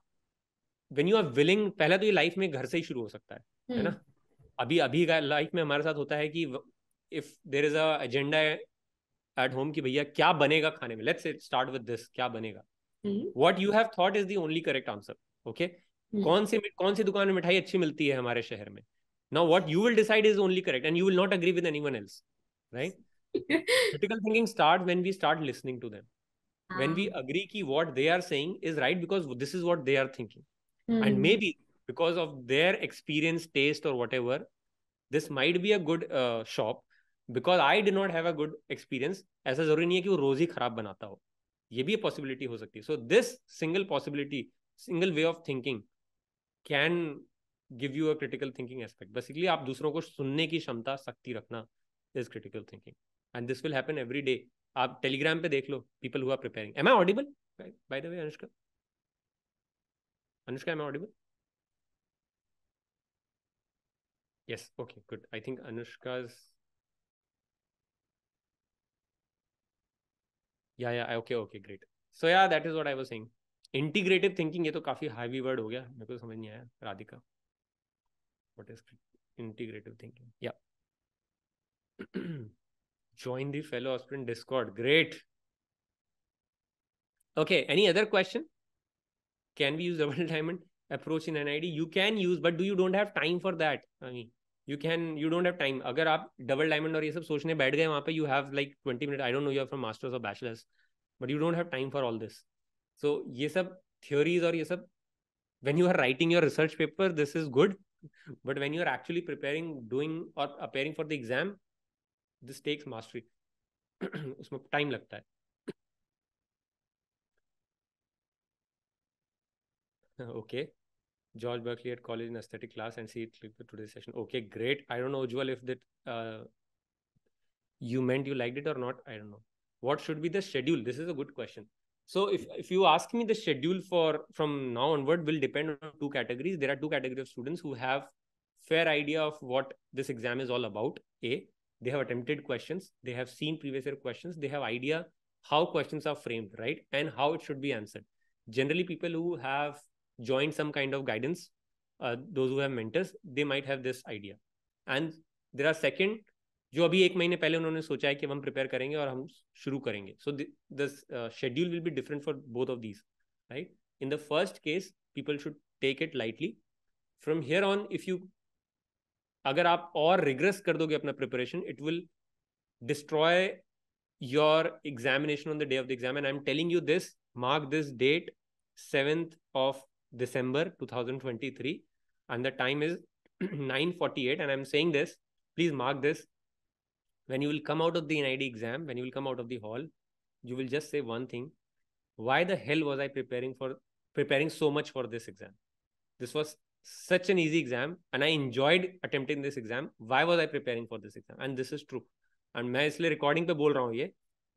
when you are willing, पहला तो ये लाइफ में घर से ही शुरू हो सकता है ना? अभी अभी का लाइफ में हमारे साथ होता है कि if there is a agenda at home कि भैया क्या बनेगा खाने में, let's say start with this, क्या बनेगा? What you have thought is the only correct answer. Okay? कौन सी दुकान में मिठाई अच्छी मिलती है हमारे शहर में? Now what you will decide is only correct and you will not agree with anyone else, right? Critical thinking starts when we start listening to them. When we agree ki what they are saying is right because this is what they are thinking. And maybe because of their experience, taste or whatever, this might be a good shop. Because I did not have a good experience, ऐसा जरूरी नहीं है कि वो रोज ही खराब बनाता हो. ये भी पॉसिबिलिटी हो सकती है. So this single possibility, single way of thinking can give you a critical thinking aspect. Basically, आप दूसरों को सुनने की क्षमता, शक्ति रखना is critical thinking. And this will happen every day. आप टेलीग्राम पे देख लो, people who are preparing. Am I audible? By the way, Anushka? Anushka, am I audible? Yes, okay, good. I think Anushka's... Yeah, okay, great. So yeah, that is what I was saying. Integrative thinking, ये तो काफी heavy word हो गया, मेरे को समझ नहीं आया. Radhika, what is integrative thinking? Yeah. Join the fellow aspirant Discord. Great. Okay, any other question? Can we use double diamond approach in NID? You can use, but you don't have time for that. I mean, you don't have time. अगर आप double diamond और ये सब सोचने बैठ गए वहाँ पे, you have like 20 minutes. I don't know you are from masters or bachelors, but you don't have time for all this. So ये सब theories और ये सब, when you are writing your research paper, this is good. But when you are actually preparing, doing or appearing for the exam, this takes mastery. उसमें time लगता है. Okay. George Berkeley at college in aesthetic class and see it click to today's session. Okay, great. I don't know, Ujjwal, if that you meant you liked it or not. I don't know. What should be the schedule? This is a good question. So if you ask me, the schedule for from now onward will depend on two categories. There are two categories of students who have fair idea of what this exam is all about. A, they have attempted questions. They have seen previous year questions. They have idea how questions are framed, right? And how it should be answered. Generally, people who have joined some kind of guidance, those who have mentors, they might have this idea. And there are second, जो अभी एक महीने पहले उन्होंने सोचा है कि हम प्रिपेयर करेंगे और हम शुरू करेंगे. So the schedule will be different for both of these, right? In the first case, people should take it lightly. From here on, if you अगर आप और रिग्रेस कर दोगे अपना preparation, it will destroy your examination on the day of the exam. And I'm telling you this, mark this date, 7th of December 2023, and the time is 9:48. And I'm saying this, please mark this. When you will come out of the NID exam, when you will come out of the hall, you will just say one thing: why the hell was I preparing so much for this exam? This was such an easy exam and I enjoyed attempting this exam. Why was I preparing for this exam? And this is true. And मैं इसलिए recording पे बोल रहा हूँ ये.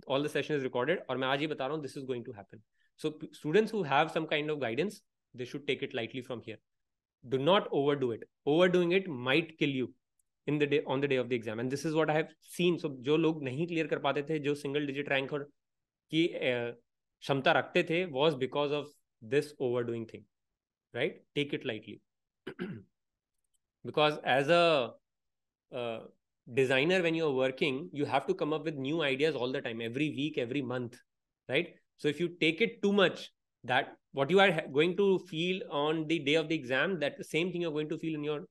All the session is recorded और मैं आज ही बता रहा हूँ this is going to happen. So students who have some kind of guidance, they should take it lightly from here. Do not overdo it. Overdoing it might kill you on the day of the exam. And this is what I have seen. So जो लोग नहीं clear कर पाते थे, जो single digit rank और की क्षमता रखते थे, was because of this overdoing thing. Right? Take it lightly. Because as a designer, when you're working, you have to come up with new ideas all the time, every week, every month, right? So if you take it too much, that what you are going to feel on the day of the exam, that the same thing you're going to feel in your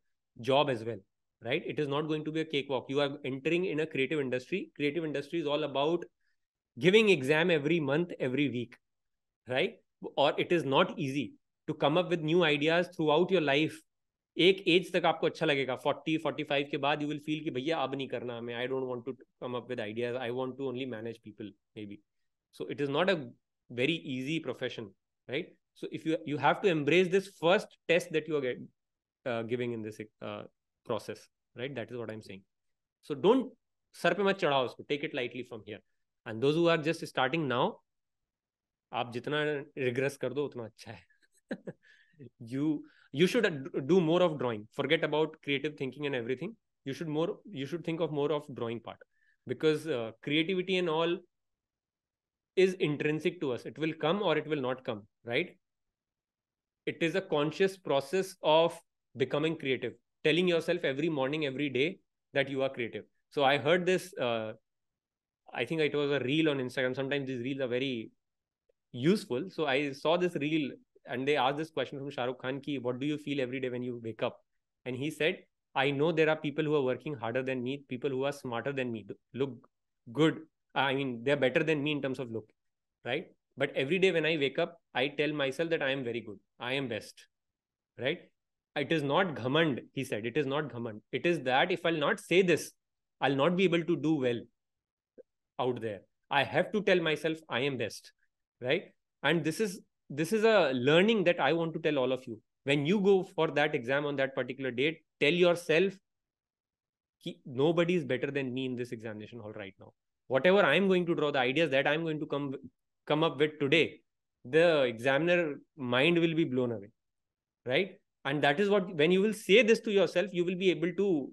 job as well, right? It is not going to be a cakewalk. You are entering in a creative industry. Creative industry is all about giving exam every month, every week, right? Or it is not easy to come up with new ideas throughout your life. एक as तक आपको अच्छा लगेगा, 40-45 के बाद you will feel कि भैया अब नहीं करना हमें, I don't want to come up with ideas, I want to only manage people maybe. So it is not a very easy profession, right? So if you have to embrace this first test that you are giving in this process, right? That is what I'm saying. So don't sir पे मत चढ़ाओ उसको, take it lightly from here. And those who are just starting now, आप जितना regret कर दो उतना अच्छा है. you should do more of drawing. Forget about creative thinking and everything. You should think of more of drawing part, because creativity and all is intrinsic to us. It will come or it will not come, right? It is a conscious process of becoming creative, telling yourself every morning, every day that you are creative. So I heard this, I think it was a reel on Instagram. Sometimes these reels are very useful. So I saw this reel and they asked this question from Shah Rukh Khan ki, what do you feel every day when you wake up? And he said, I know there are people who are working harder than me, people who are smarter than me, look good. I mean, they're better than me in terms of look, right? But every day when I wake up, I tell myself that I am very good. I am best, right? It is not ghamand, he said. It is not ghamand. It is that if I'll not say this, I'll not be able to do well out there. I have to tell myself I am best, right? And this is a learning that I want to tell all of you. When you go for that exam on that particular date, tell yourself nobody is better than me in this examination hall right now. Whatever I'm going to draw, the ideas that I'm going to come up with today, the examiner mind will be blown away, right? And that is what, when you will say this to yourself, you will be able to,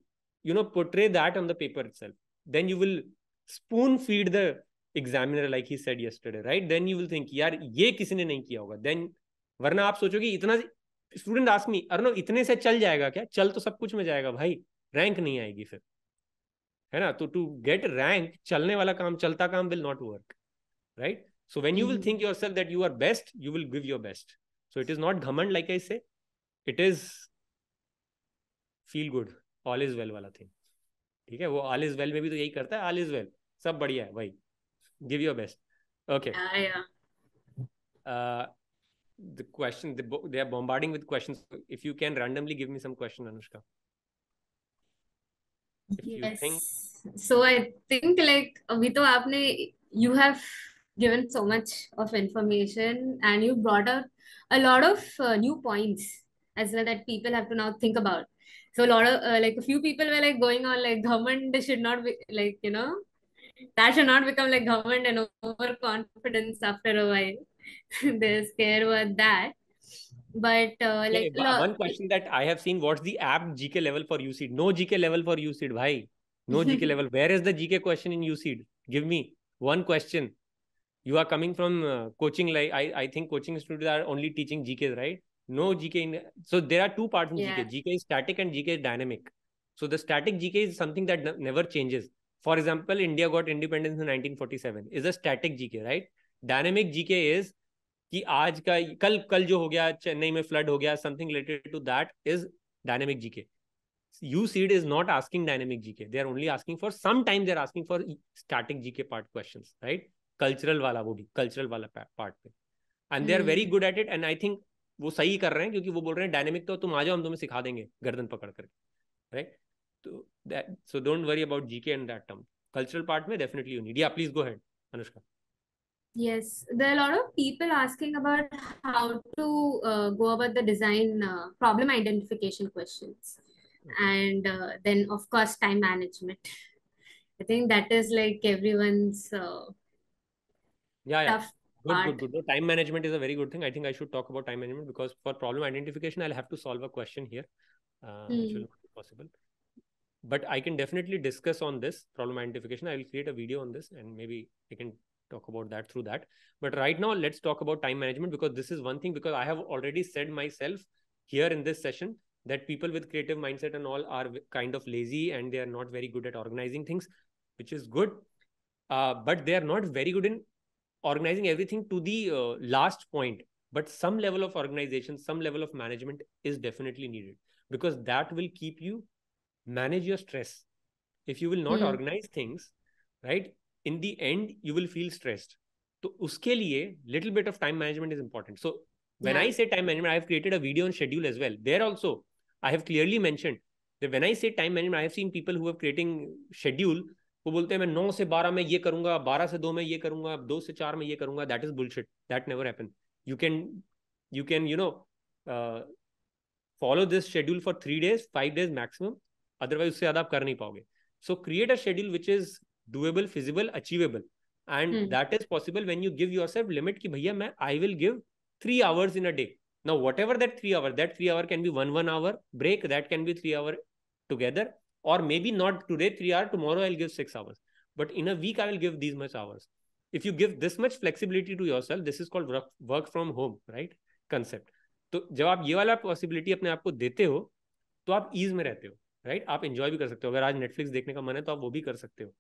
portray that on the paper itself. Then you will spoon feed the examiner, like he said yesterday, right? Then you will think, यार ये किसी ने नहीं किया होगा. Then वरना आप सोचोगे इतना, स्टूडेंट आस्क मी, अरुणव इतने से चल जाएगा क्या? चल तो सब कुछ में जाएगा भाई, रैंक नहीं आएगी फिर, है ना? तो टू गेट रैंक, चलने वाला काम, चलता काम will not work, right? So when you will think yourself that you are best, you will give your best. So it is not ghamand, like I say, it is feel good, all is well वाला thing. ठीक है? वो all is well में भी तो यही करता है, all is well, सब बढ़िया है भाई, give your best. Okay. Yeah. The question, they are bombarding with questions. If you can randomly give me some question, Anushka. If Yes. you think. So I think like Vito, you have given so much of information and you brought up a lot of new points as well that people have to now think about. So a lot of like a few people were like going on like government should not be like, that should not become like government and overconfidence after a while. They're scared about that. But Okay, one question that I have seen, what's the app GK level for UCID? No GK level for UCID, bhai. No GK level. Where is the GK question in UCID? Give me one question. You are coming from coaching, like I think coaching students are only teaching GK, right? No GK. So there are two parts in GK. GK is static and GK is dynamic. So the static GK is something that never changes. For example, India got independence in 1947. Is a static GK, right? Dynamic GK is कि आज का कल जो हो गया, चेन्नई में flood हो गया, something related to that is dynamic GK. UCID is not asking dynamic GK. They are only asking for, sometimes they are asking for static GK part questions, right? Cultural वाला, वो भी cultural वाला part पे. And they are very good at it. And I think वो सही कर रहे हैं, क्योंकि वो बोल रहे हैं डायनेमिक तो तुम आ जाओ, हम तुम्हें सिखा देंगे गर्दन पकड़ करके, राइट? तो that, so don't worry about GK and that term. Cultural part में डेफिनेटली यू नीड. या please go ahead, Anushka. Yes, there are a lot of people asking about how to go about the design problem identification questions. Okay. And then, of course, time management. I think that is like everyone's Yeah. tough Good, good, part. good. No, time management is a very good thing. I think I should talk about time management, because for problem identification, I'll have to solve a question here, which will Hmm. not be possible. But I can definitely discuss on this problem identification. I will create a video on this, and maybe I can talk about that through that. But right now, let's talk about time management, because this is one thing, because I have already said myself here in this session that people with creative mindset and all are kind of lazy, and they are not very good at organizing things, which is good. But they are not very good in organizing everything to the last point. But some level of organization, some level of management is definitely needed, because that will keep you manage your stress. If you will not Hmm. organize things, right, in the end you will feel stressed. So uske liye little bit of time management is important. So when I Yeah. say time management, I have created a video on schedule as well. There also I have clearly mentioned that when I say time management, I have seen people who are creating schedule. वो बोलते हैं मैं 9 से 12 में ये करूंगा, 12 से 2 में ये करूंगा, 2 से 4 में ये करूंगा. That is bullshit. That never happen. You can follow this schedule for 3 days 5 days maximum. Otherwise उससे ज्यादा आप कर नहीं पाओगे. सो create a schedule which is doable, feasible, achievable. And Hmm. That is possible when you give yourself limit कि भैया मैं I will give 3 hours in a day. Now whatever that 3 hour can be 1 hour break, that can be 3 hour together, or maybe not today 3 hour, tomorrow I'll give 6 hours, but in a week I will give these much hours. If you give this much flexibility to yourself, this is called work from home, right? Concept. तो जब आप ये वाला possibility अपने आप को देते हो, तो आप ईज में रहते हो, राइट? आप एंजॉय भी कर सकते हो. अगर आज नेटफ्लिक्स देखने का मन है तो आप वो भी कर सकते हो.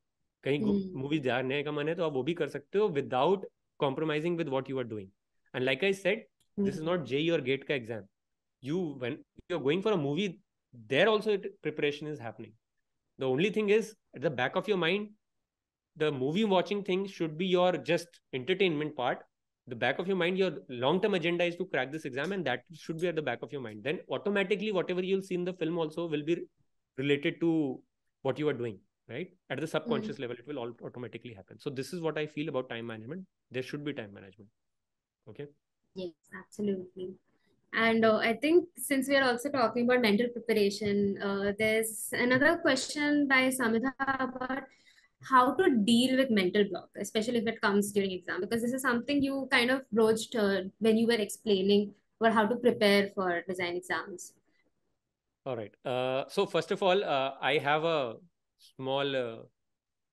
कहीं Hmm. मूवीज जाने का मन है तो आप वो भी कर सकते हो, without compromising with what you are doing. And like I said, Hmm. This is not JEE और गेट का एग्जाम. You when you're going for a movie, there also preparation is happening. The only thing is, at the back of your mind, the movie watching thing should be your just entertainment part. The back of your mind, your long term agenda is to crack this exam, and that should be at the back of your mind. Then automatically whatever you'll see in the film also will be related to what you are doing, right? At the Hmm. subconscious level, it will all automatically happen. So this is what I feel about time management. There should be time management. Okay. Yes, absolutely. And I think since we are also talking about mental preparation, there's another question by Samita about how to deal with mental block, especially if it comes during exam, because this is something you kind of broached when you were explaining about how to prepare for design exams. All right. So first of all, I have a small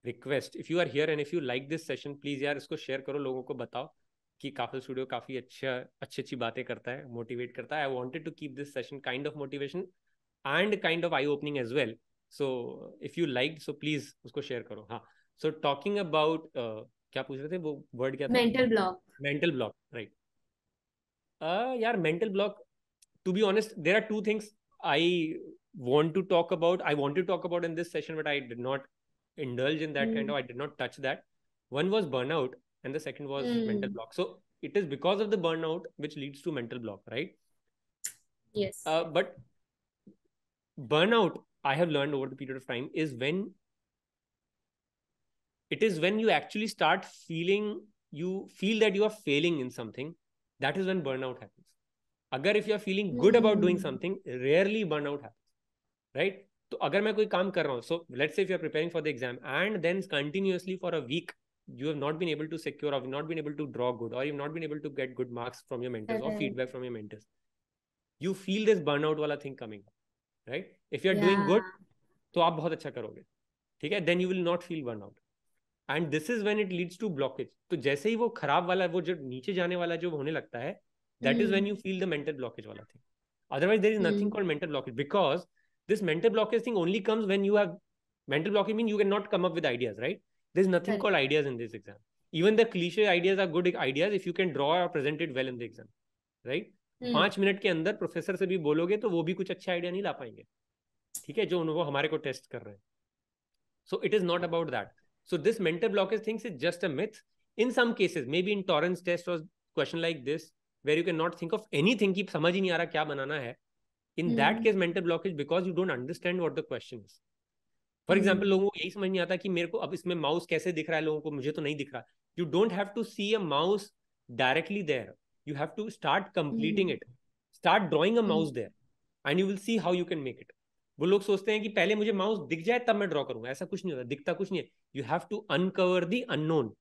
request. If you are here and if you like this session, please यार इसको share करो, लोगों को बताओ कि Kafeel studio काफी अच्छी अच्छी बातें करता है, मोटिवेट करता है. I wanted to keep this session kind of motivation and kind of I opening as well. So if you like, so please उसको शेयर करो. हाँ. सो टॉकिंग अबाउट क्या पूछ रहे थे, वो वर्ड क्या था? Mental block. Mental block, right? यार mental block, to be honest, there are two things I want to talk about in this session, but I did not indulge in that kind Mm. of, I did not touch that. One was burnout, and the second was mental Mm. block. So it is because of the burnout which leads to mental block, right? Yes. But burnout, I have learned over the period of time, is when you actually start feeling, you feel that you are failing in something. That is when burnout happens. अगर if you are feeling good about doing Mm. something, rarely burnout happens, right? तो अगर मैं कोई काम कर रहा हूँ, so let's say if you are preparing for the exam and then continuously for a week you have not been able to secure, or not been able to draw good, or you've not been able to get good marks from your mentors or Correct. feedback from your mentors, you feel this burnout वाला thing coming, right? If you are doing Yeah. good, तो आप बहुत अच्छा करोगे, ठीक है? Then you will not feel burnout. And this is when it leads to blockage. तो जैसे ही वो खराब वाला, वो जो नीचे जाने वाला जो होने लगता है, that is when Mm. You feel the mental blockage वाला thing. Otherwise, there is nothing Mm. called mental blockage, because this mental blockage thing only comes when you have mental blockage. Means you cannot come up with ideas, right? There is nothing Correct. called ideas in this exam. Even the cliche ideas are good ideas if you can draw or present it well in the exam, right? Mm. 5 minute के अंदर professor से भी बोलोगे तो वो भी कुछ अच्छे आइडिया नहीं ला पाएंगे, ठीक है, जो उनको हमारे को टेस्ट कर रहे हैं. So it is not about that. So this mental blockage thing is just a myth. In some cases, maybe in Torrance test or question like this, where you cannot think of anything, कि समझ ही नहीं आ रहा क्या बनाना है. In that case, mental block is because you don't understand what the question is. For example लोगों को यही समझ नहीं आता कि मेरे को अब इसमें माउस कैसे दिख रहा है लोगों को, मुझे तो नहीं दिख रहा. You don't have to see a mouse directly there, you have to start completing it, start drawing a mouse there and you will see how you can make it. वो लोग सोचते हैं कि पहले मुझे माउस दिख जाए तब मैं ड्रॉ करूंगा. ऐसा कुछ नहीं होता, दिखता कुछ नहीं है. You have to uncover the unknown,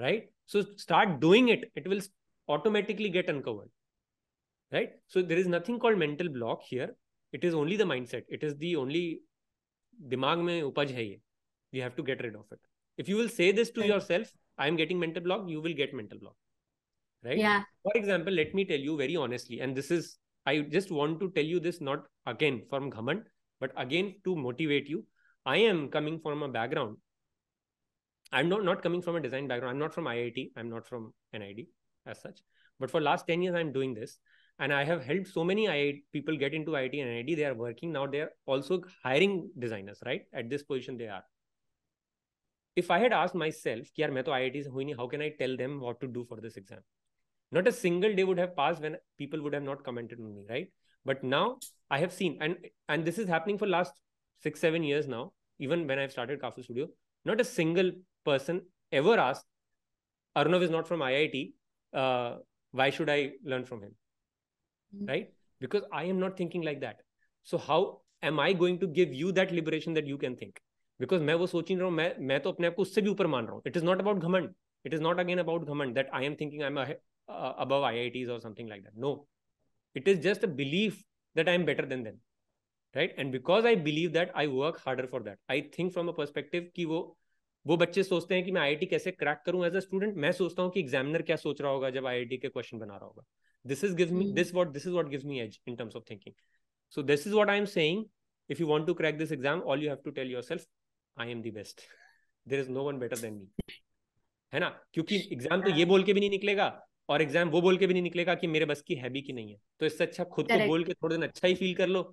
right? So start doing it, it will automatically get uncovered, right? So there is nothing called mental block here, it is only the mindset, it is the only दिमाग में उपज है ये. You have to get rid of it. If you will say this to yourself, I am getting mental block, you will get mental block, right? Yeah. For example, let me tell you very honestly, and this is, I just want to tell you this not again from Ghamand, but again to motivate you. I am coming from a background, I'm not coming from a design background, I'm not from IIT, I'm not from NID as such, but for last 10 years I'm doing this. And I have helped so many IIT people get into IIT and NID. They are working now, they are also hiring designers, right? At this position they are. If I had asked myself, yaar, main to IIT se hui nahi, how can I tell them what to do for this exam? Not a single day would have passed when people would have not commented on me, right? But now I have seen, and this is happening for last 6-7 years now, even when I've started Kaphal Studio, not a single person ever asked, Arunav is not from IIT, why should I learn from him? Right? Because I am not thinking like that. So how am I going to give you that liberation that you can think? Because मैं वो सोच नहीं रहा हूँ, मैं तो अपने आप को उससे भी ऊपर मान रहा हूँ. It is not about घमंड. It is not again about घमंड that I am thinking I'm above IITs or something like that. No. It is just a belief that I am better than them. Right? And because I believe that, I work harder for that. I think from a perspective कि वो बच्चे सोचते हैं कि मैं IIT कैसे crack करूं as a student, मैं सोचता हूं कि एग्जामिनर क्या सोच रहा होगा जब आईआईटी के क्वेश्चन बना रहा होगा. This is what gives me edge in terms of thinking. So this is what I am saying. If you want to crack this exam, all you have to tell yourself, I am the best. There is no one better than me. है ना? क्योंकि exam तो ये बोल के भी नहीं निकलेगा और एग्जाम वो बोल के भी नहीं निकलेगा कि मेरे बस की है भी कि नहीं है. तो इससे अच्छा खुद को बोल के थोड़े दिन अच्छा ही फील कर लो.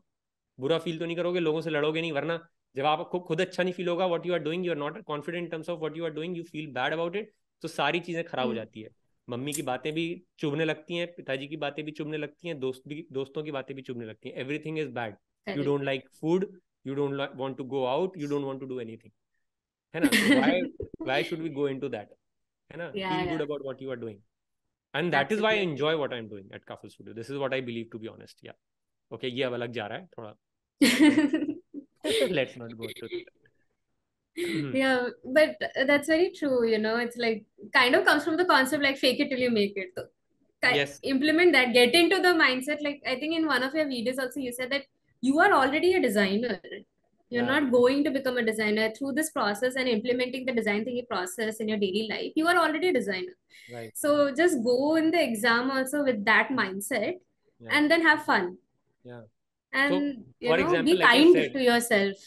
बुरा फील तो नहीं करोगे, लोगों से लड़ोगे नहीं, वरना जब आपको खुद अच्छा नहीं फील होगा, what you are doing, you are not confident in terms of what you are doing, you feel bad about it, तो सारी चीजें खराब हो जाती है. मम्मी की बातें भी चुभने लगती हैं, पिताजी की बातें भी चुभने लगती हैं, दोस्तों की बातें भी चुभने लगती हैं. Everything is bad. You don't like food, you don't want to go out, you don't want to do anything. है ना? तो why should we go into that? है ना? Feel good about what you are doing. And that is why I enjoy what I'm doing at Kaphal Studio. This is what I believe, to be honest. Yeah. Okay, ये अब अलग जा रहा है थोड़ा. Let's not go to that. Yeah, but that's very true. It's like kind of comes from the concept like fake it till you make it. So, Yes. implement that, get into the mindset. Like I think in one of your videos also you said that you are already a designer. You're Yeah. not going to become a designer through this process and implementing the design thinking process in your daily life. You are already a designer. Right. So just go in the exam also with that mindset Yeah. and then have fun. Yeah. So, And for example, be like I kind said, to yourself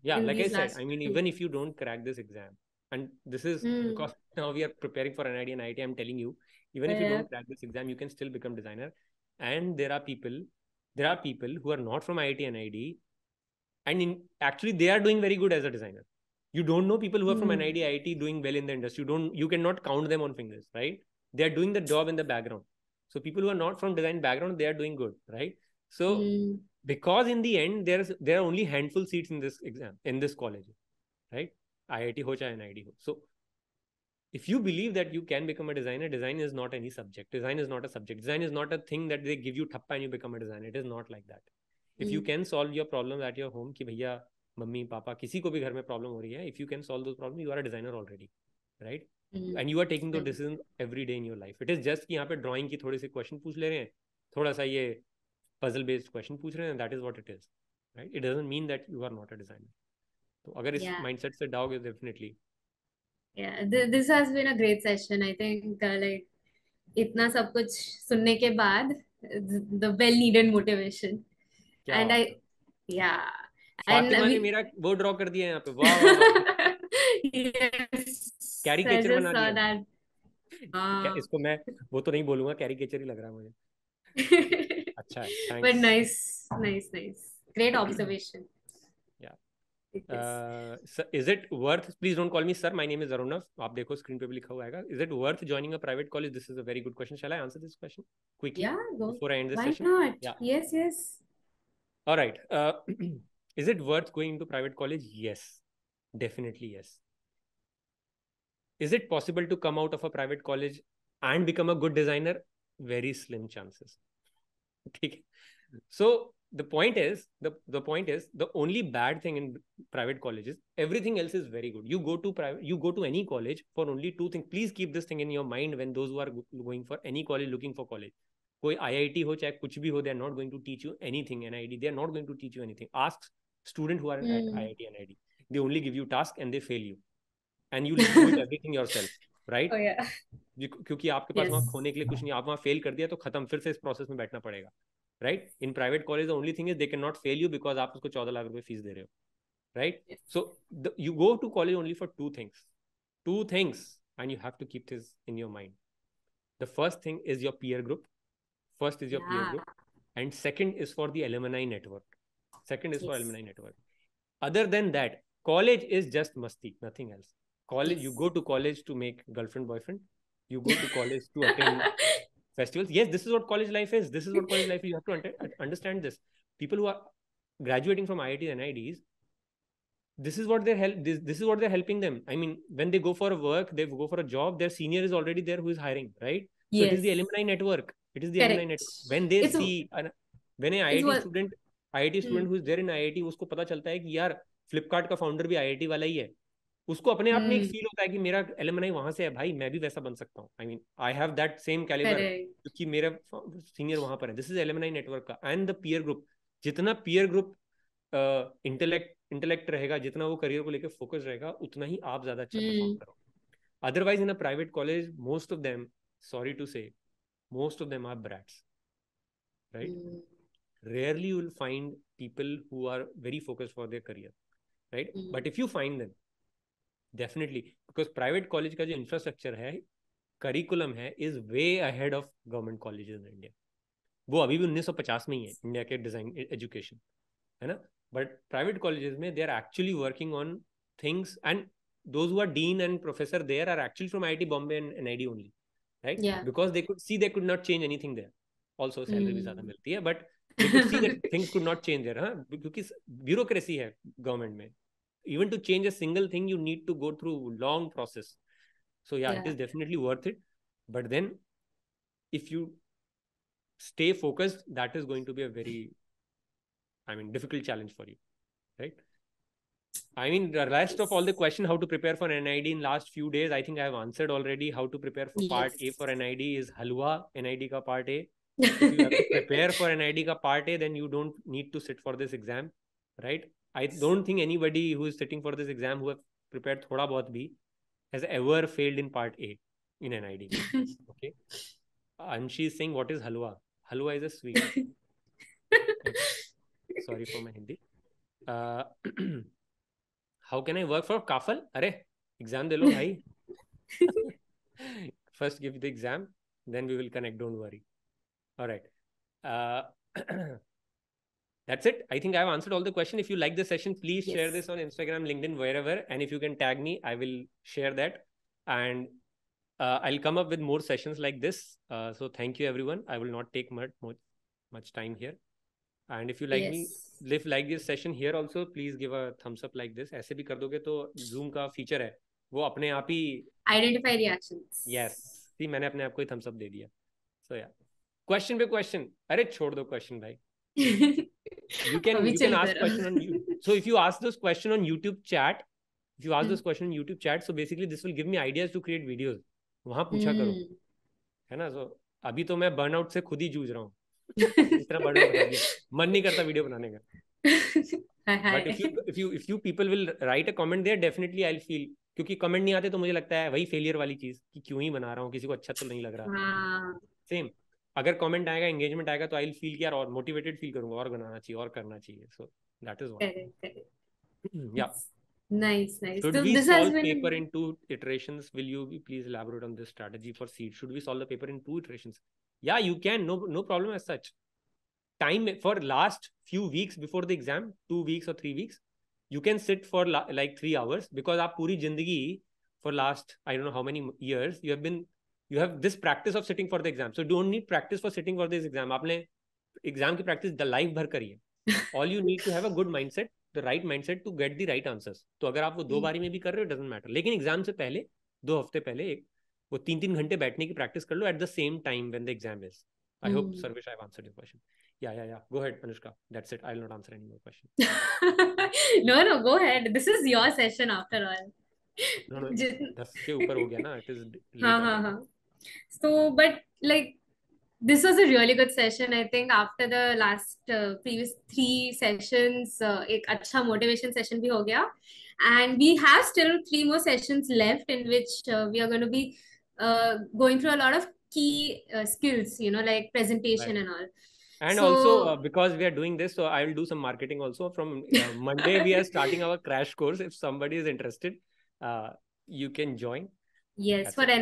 yeah, in like I these said, last I mean, even if you don't crack this exam, and this is because now we are preparing for NID and IIT, I'm telling you, even if you don't crack this exam, you can still become designer. And there are people who are not from IIT and NID, and actually they are doing very good as a designer. You don't know people who are from NID, IIT doing well in the industry. You cannot count them on fingers, right? They are doing the job in the background. So people who are not from design background, they are doing good, right? So because in the end, there are only handful seats in this exam, in this college, right? IIT ho chahe NID ho. So if you believe that you can become a designer, design is not any subject. Design is not a subject. Design is not a thing that they give you thappa and you become a designer. It is not like that. If you can solve your problems at your home, कि भैया mummy papa किसी को भी घर में problem हो रही है, if you can solve those problems, you are a designer already, right? And you are taking those decisions every day in your life. It is just कि यहाँ पे drawing की थोड़ी सी क्वेश्चन पूछ ले रहे हैं, थोड़ा सा ये puzzle based question पूछ रहे हैं, that is what it is, right? It doesn't mean that you are not a designer. तो अगर इस mindset से जाओगे definitely. Yeah, this has been a great session. I think like इतना सब कुछ सुनने के बाद the well needed motivation. क्या And बात है? yeah, and फातिमा ने मेरा वो ड्रॉ कर दिया यहाँ पे, वाह वाह वाह. yes, I कैरिकेचर just बना saw दिया. that. क्या इसको मैं वो तो नहीं बोलूंगा, कैरिकेचर ही लग रहा है मुझे. अच्छा है, But thanks. nice. Great observation. Yeah. Is it worth, please don't call me sir, my name is Arunav, आप देखो screen पे भी लिखा हुआ आएगा. Is it worth joining a private college? This is a very good question. Shall I answer this question quickly Yeah, go. before I end the Why session? not? Yeah. Yes, yes. All right. Is it worth going into private college? Yes, definitely yes. Is it possible to come out of a private college and become a good designer? Very slim chances. Okay. So the point is, the only bad thing in private colleges, everything else is very good. You go to any college for only two things. Please keep this thing in your mind when those who are going for any college, looking for college. कोई IIT हो चाहे कुछ भी हो, they are not going to teach you anything. NID, they are not going to teach you anything. Ask student who are at IIT, NID. They only give you task and they fail you, and you do it everything yourself, right? Oh yeah. क्योंकि आपके पास वहां खोने के लिए कुछ नहीं, आप वहां फेल कर दिया तो खत्म, फिर से इस प्रोसेस में बैठना पड़ेगा, right? In private college the only thing is they can not fail you because आप उसको 14 लाख रुपए फीस दे रहे हो, right? So you go to college only for two things and you have to keep this in your mind. The first thing is your peer group. And second is for the alumni network. Other than that, college is just masti, nothing else. College, you go to college to make girlfriend, boyfriend. You go to college to attend festivals. Yes, this is what college life is. You have to understand this. People who are graduating from IITs and NIDs, this is what they're helping them. I mean, when they go for a work, they go for a job, their senior is already there who is hiring, right? So yes. It is the alumni network. When they see when an IIT student who is there in IIT, उसको पता चलता है कि यार फ्लिपकार्ट का founder भी IIT वाला ही है, उसको अपने आप में एक फील होता है कि मेरा एलुमनाई वहां से है, भाई मैं भी वैसा बन सकता हूँ. I mean I have that same calibre क्योंकि मेरा सीनियर वहां पर है. दिस इज एलुमनाई नेटवर्क का. एंड द पीयर ग्रुप, जितना पीयर ग्रुप इंटेलेक्ट रहेगा, जितना वो करियर को लेकर फोकस रहेगा, उतना ही आप ज्यादा अच्छा परफॉर्म करो. Otherwise in a private college, most of them, sorry to say, most of them are brats, right? Rarely you will find people who are very focused for their career, right? But if you find them, definitely, because private college का जो infrastructure है, curriculum है, is way ahead of government colleges in India. वो अभी भी 1950 में ही है India के डिजाइन एजुकेशन, है ना? But private colleges में they are actually working on things, and those who are dean and professor there are actually from IIT Bombay and NID only, right? Yeah. Because they could not change anything there. Also salary भी ज़्यादा मिलती है, but they could see that things could not change there, हाँ? क्योंकि bureaucracy है government में. Even to change a single thing, you need to go through long process. So yeah, it is definitely worth it. But then, if you stay focused, that is going to be a very, difficult challenge for you, right? I mean, the rest of all the question, how to prepare for NID in last few days, I think I have answered already. How to prepare for part A for NID is halwa, NID ka part A. If you have to prepare for NID ka part A, then you don't need to sit for this exam, right? I don't think anybody who is sitting for this exam who have prepared thoda bahut bhi has ever failed in part A in NID. Okay. And she is saying, what is halwa? Halwa is a sweet. Okay. Sorry for my Hindi. How can I work for Kaphal? अरे exam दे लो भाई. First give the exam, then we will connect. Don't worry. All right. That's it. I think I've answered all the questions. If you like the session, please share this on Instagram, LinkedIn, wherever. And if you can tag me, I will share that. And I'll come up with more sessions like this. So thank you, everyone. I will not take much time here. And if you like me, like this session here also, please give a thumbs up like this. ऐसे भी कर दोगे तो Zoom का feature है, वो अपने आप ही identify reactions. Yes, see मैंने अपने आप को ही thumbs up दे दिया. So yeah, question पे question. अरे छोड़ दो question भाई. You can ask question on YouTube. So if you ask those question on YouTube chat, so basically this will give me ideas to create videos. वहाँ पूछा करो, है ना? So अभी तो मैं burnout से खुद ही जूझ रहा हूँ. इतना बर्नआउट बता दिया, मन नहीं करता वीडियो बनाने का. But if you people will write a comment there, definitely I'll feel, क्योंकि कमेंट नहीं आते तो मुझे लगता है वही फेलियर वाली चीज कि क्यों ही बना रहा हूँ, किसी को अच्छा तो नहीं लग रहा. सेम, अगर कमेंट आएगा, एंगेजमेंट आएगा तो आई विल फील कि यार और मोटिवेटेड फील करूंगा, और बनाना चाहिए, और करना चाहिए. So that is what. या Nice. Should we solve paper in 2 iterations? Will you please elaborate on this strategy for seed? Should we solve the paper in 2 iterations? Yeah, you can. No problem as such. Time for last few weeks before the exam, 2 weeks or 3 weeks, you can sit for like 3 hours because आप पूरी जिंदगी for last I don't know how many years you have this practice of sitting for the exam. So you don't need practice for sitting for this exam. आपने exam की practice life भर करी है. All you need to have a good mindset, the right mindset to get the right answers. तो अगर आप वो 2 बारी में भी कर रहे हो doesn't matter. लेकिन एग्जाम से पहले 2 हफ्ते पहले वो 3-3 घंटे बैठने की प्रैक्टिस कर लो at the same time when the exam is. I hope Sarvesh I've answered your question. Yeah. Go ahead, Anushka. That's it. I'll not answer any more questions. No, go ahead. This is your session after all. No, 10 के ऊपर हो गया ना. It is late हाँ already. हाँ. So, but like this was a really good session. I think after the last previous 3 sessions, एक अच्छा motivation session भी हो गया. And we have still 3 more sessions left in which we are going to be going through a lot of key skills, like presentation Right. and all. And also, So, because we are doing this, so I will do some marketing also. From Monday, we are starting our crash course. If somebody is interested, you can join. yes, That's for it.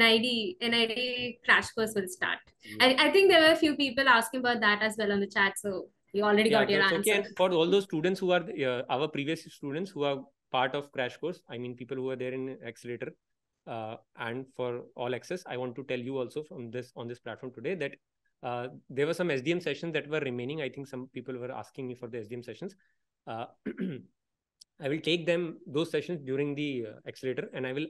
NID Crash Course will start. Yeah. I think there were a few people asking about that as well on the chat, so you already Yeah, got your that's okay. answer. And for all those students who are our previous students who are part of crash course, I mean people who are there in accelerator, and for all access, I want to tell you also from this on this platform today that there were some SDM sessions that were remaining. I think some people were asking me for the SDM sessions. I will take those sessions during the accelerator, and I will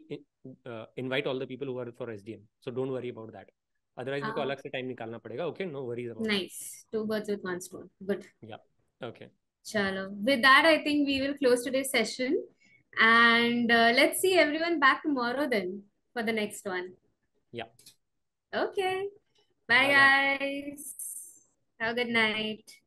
invite all the people who are for SDM. So don't worry about that. Otherwise, मेरे को अलग से time निकालना पड़ेगा. Okay, no worries about that. Nice. 2 birds with one stone. Good. Yeah. Okay. Chalo. With that, I think we will close today's session. And let's see everyone back tomorrow then for the next one. Yeah. Okay. Bye, Bye bye. guys. Have a good night.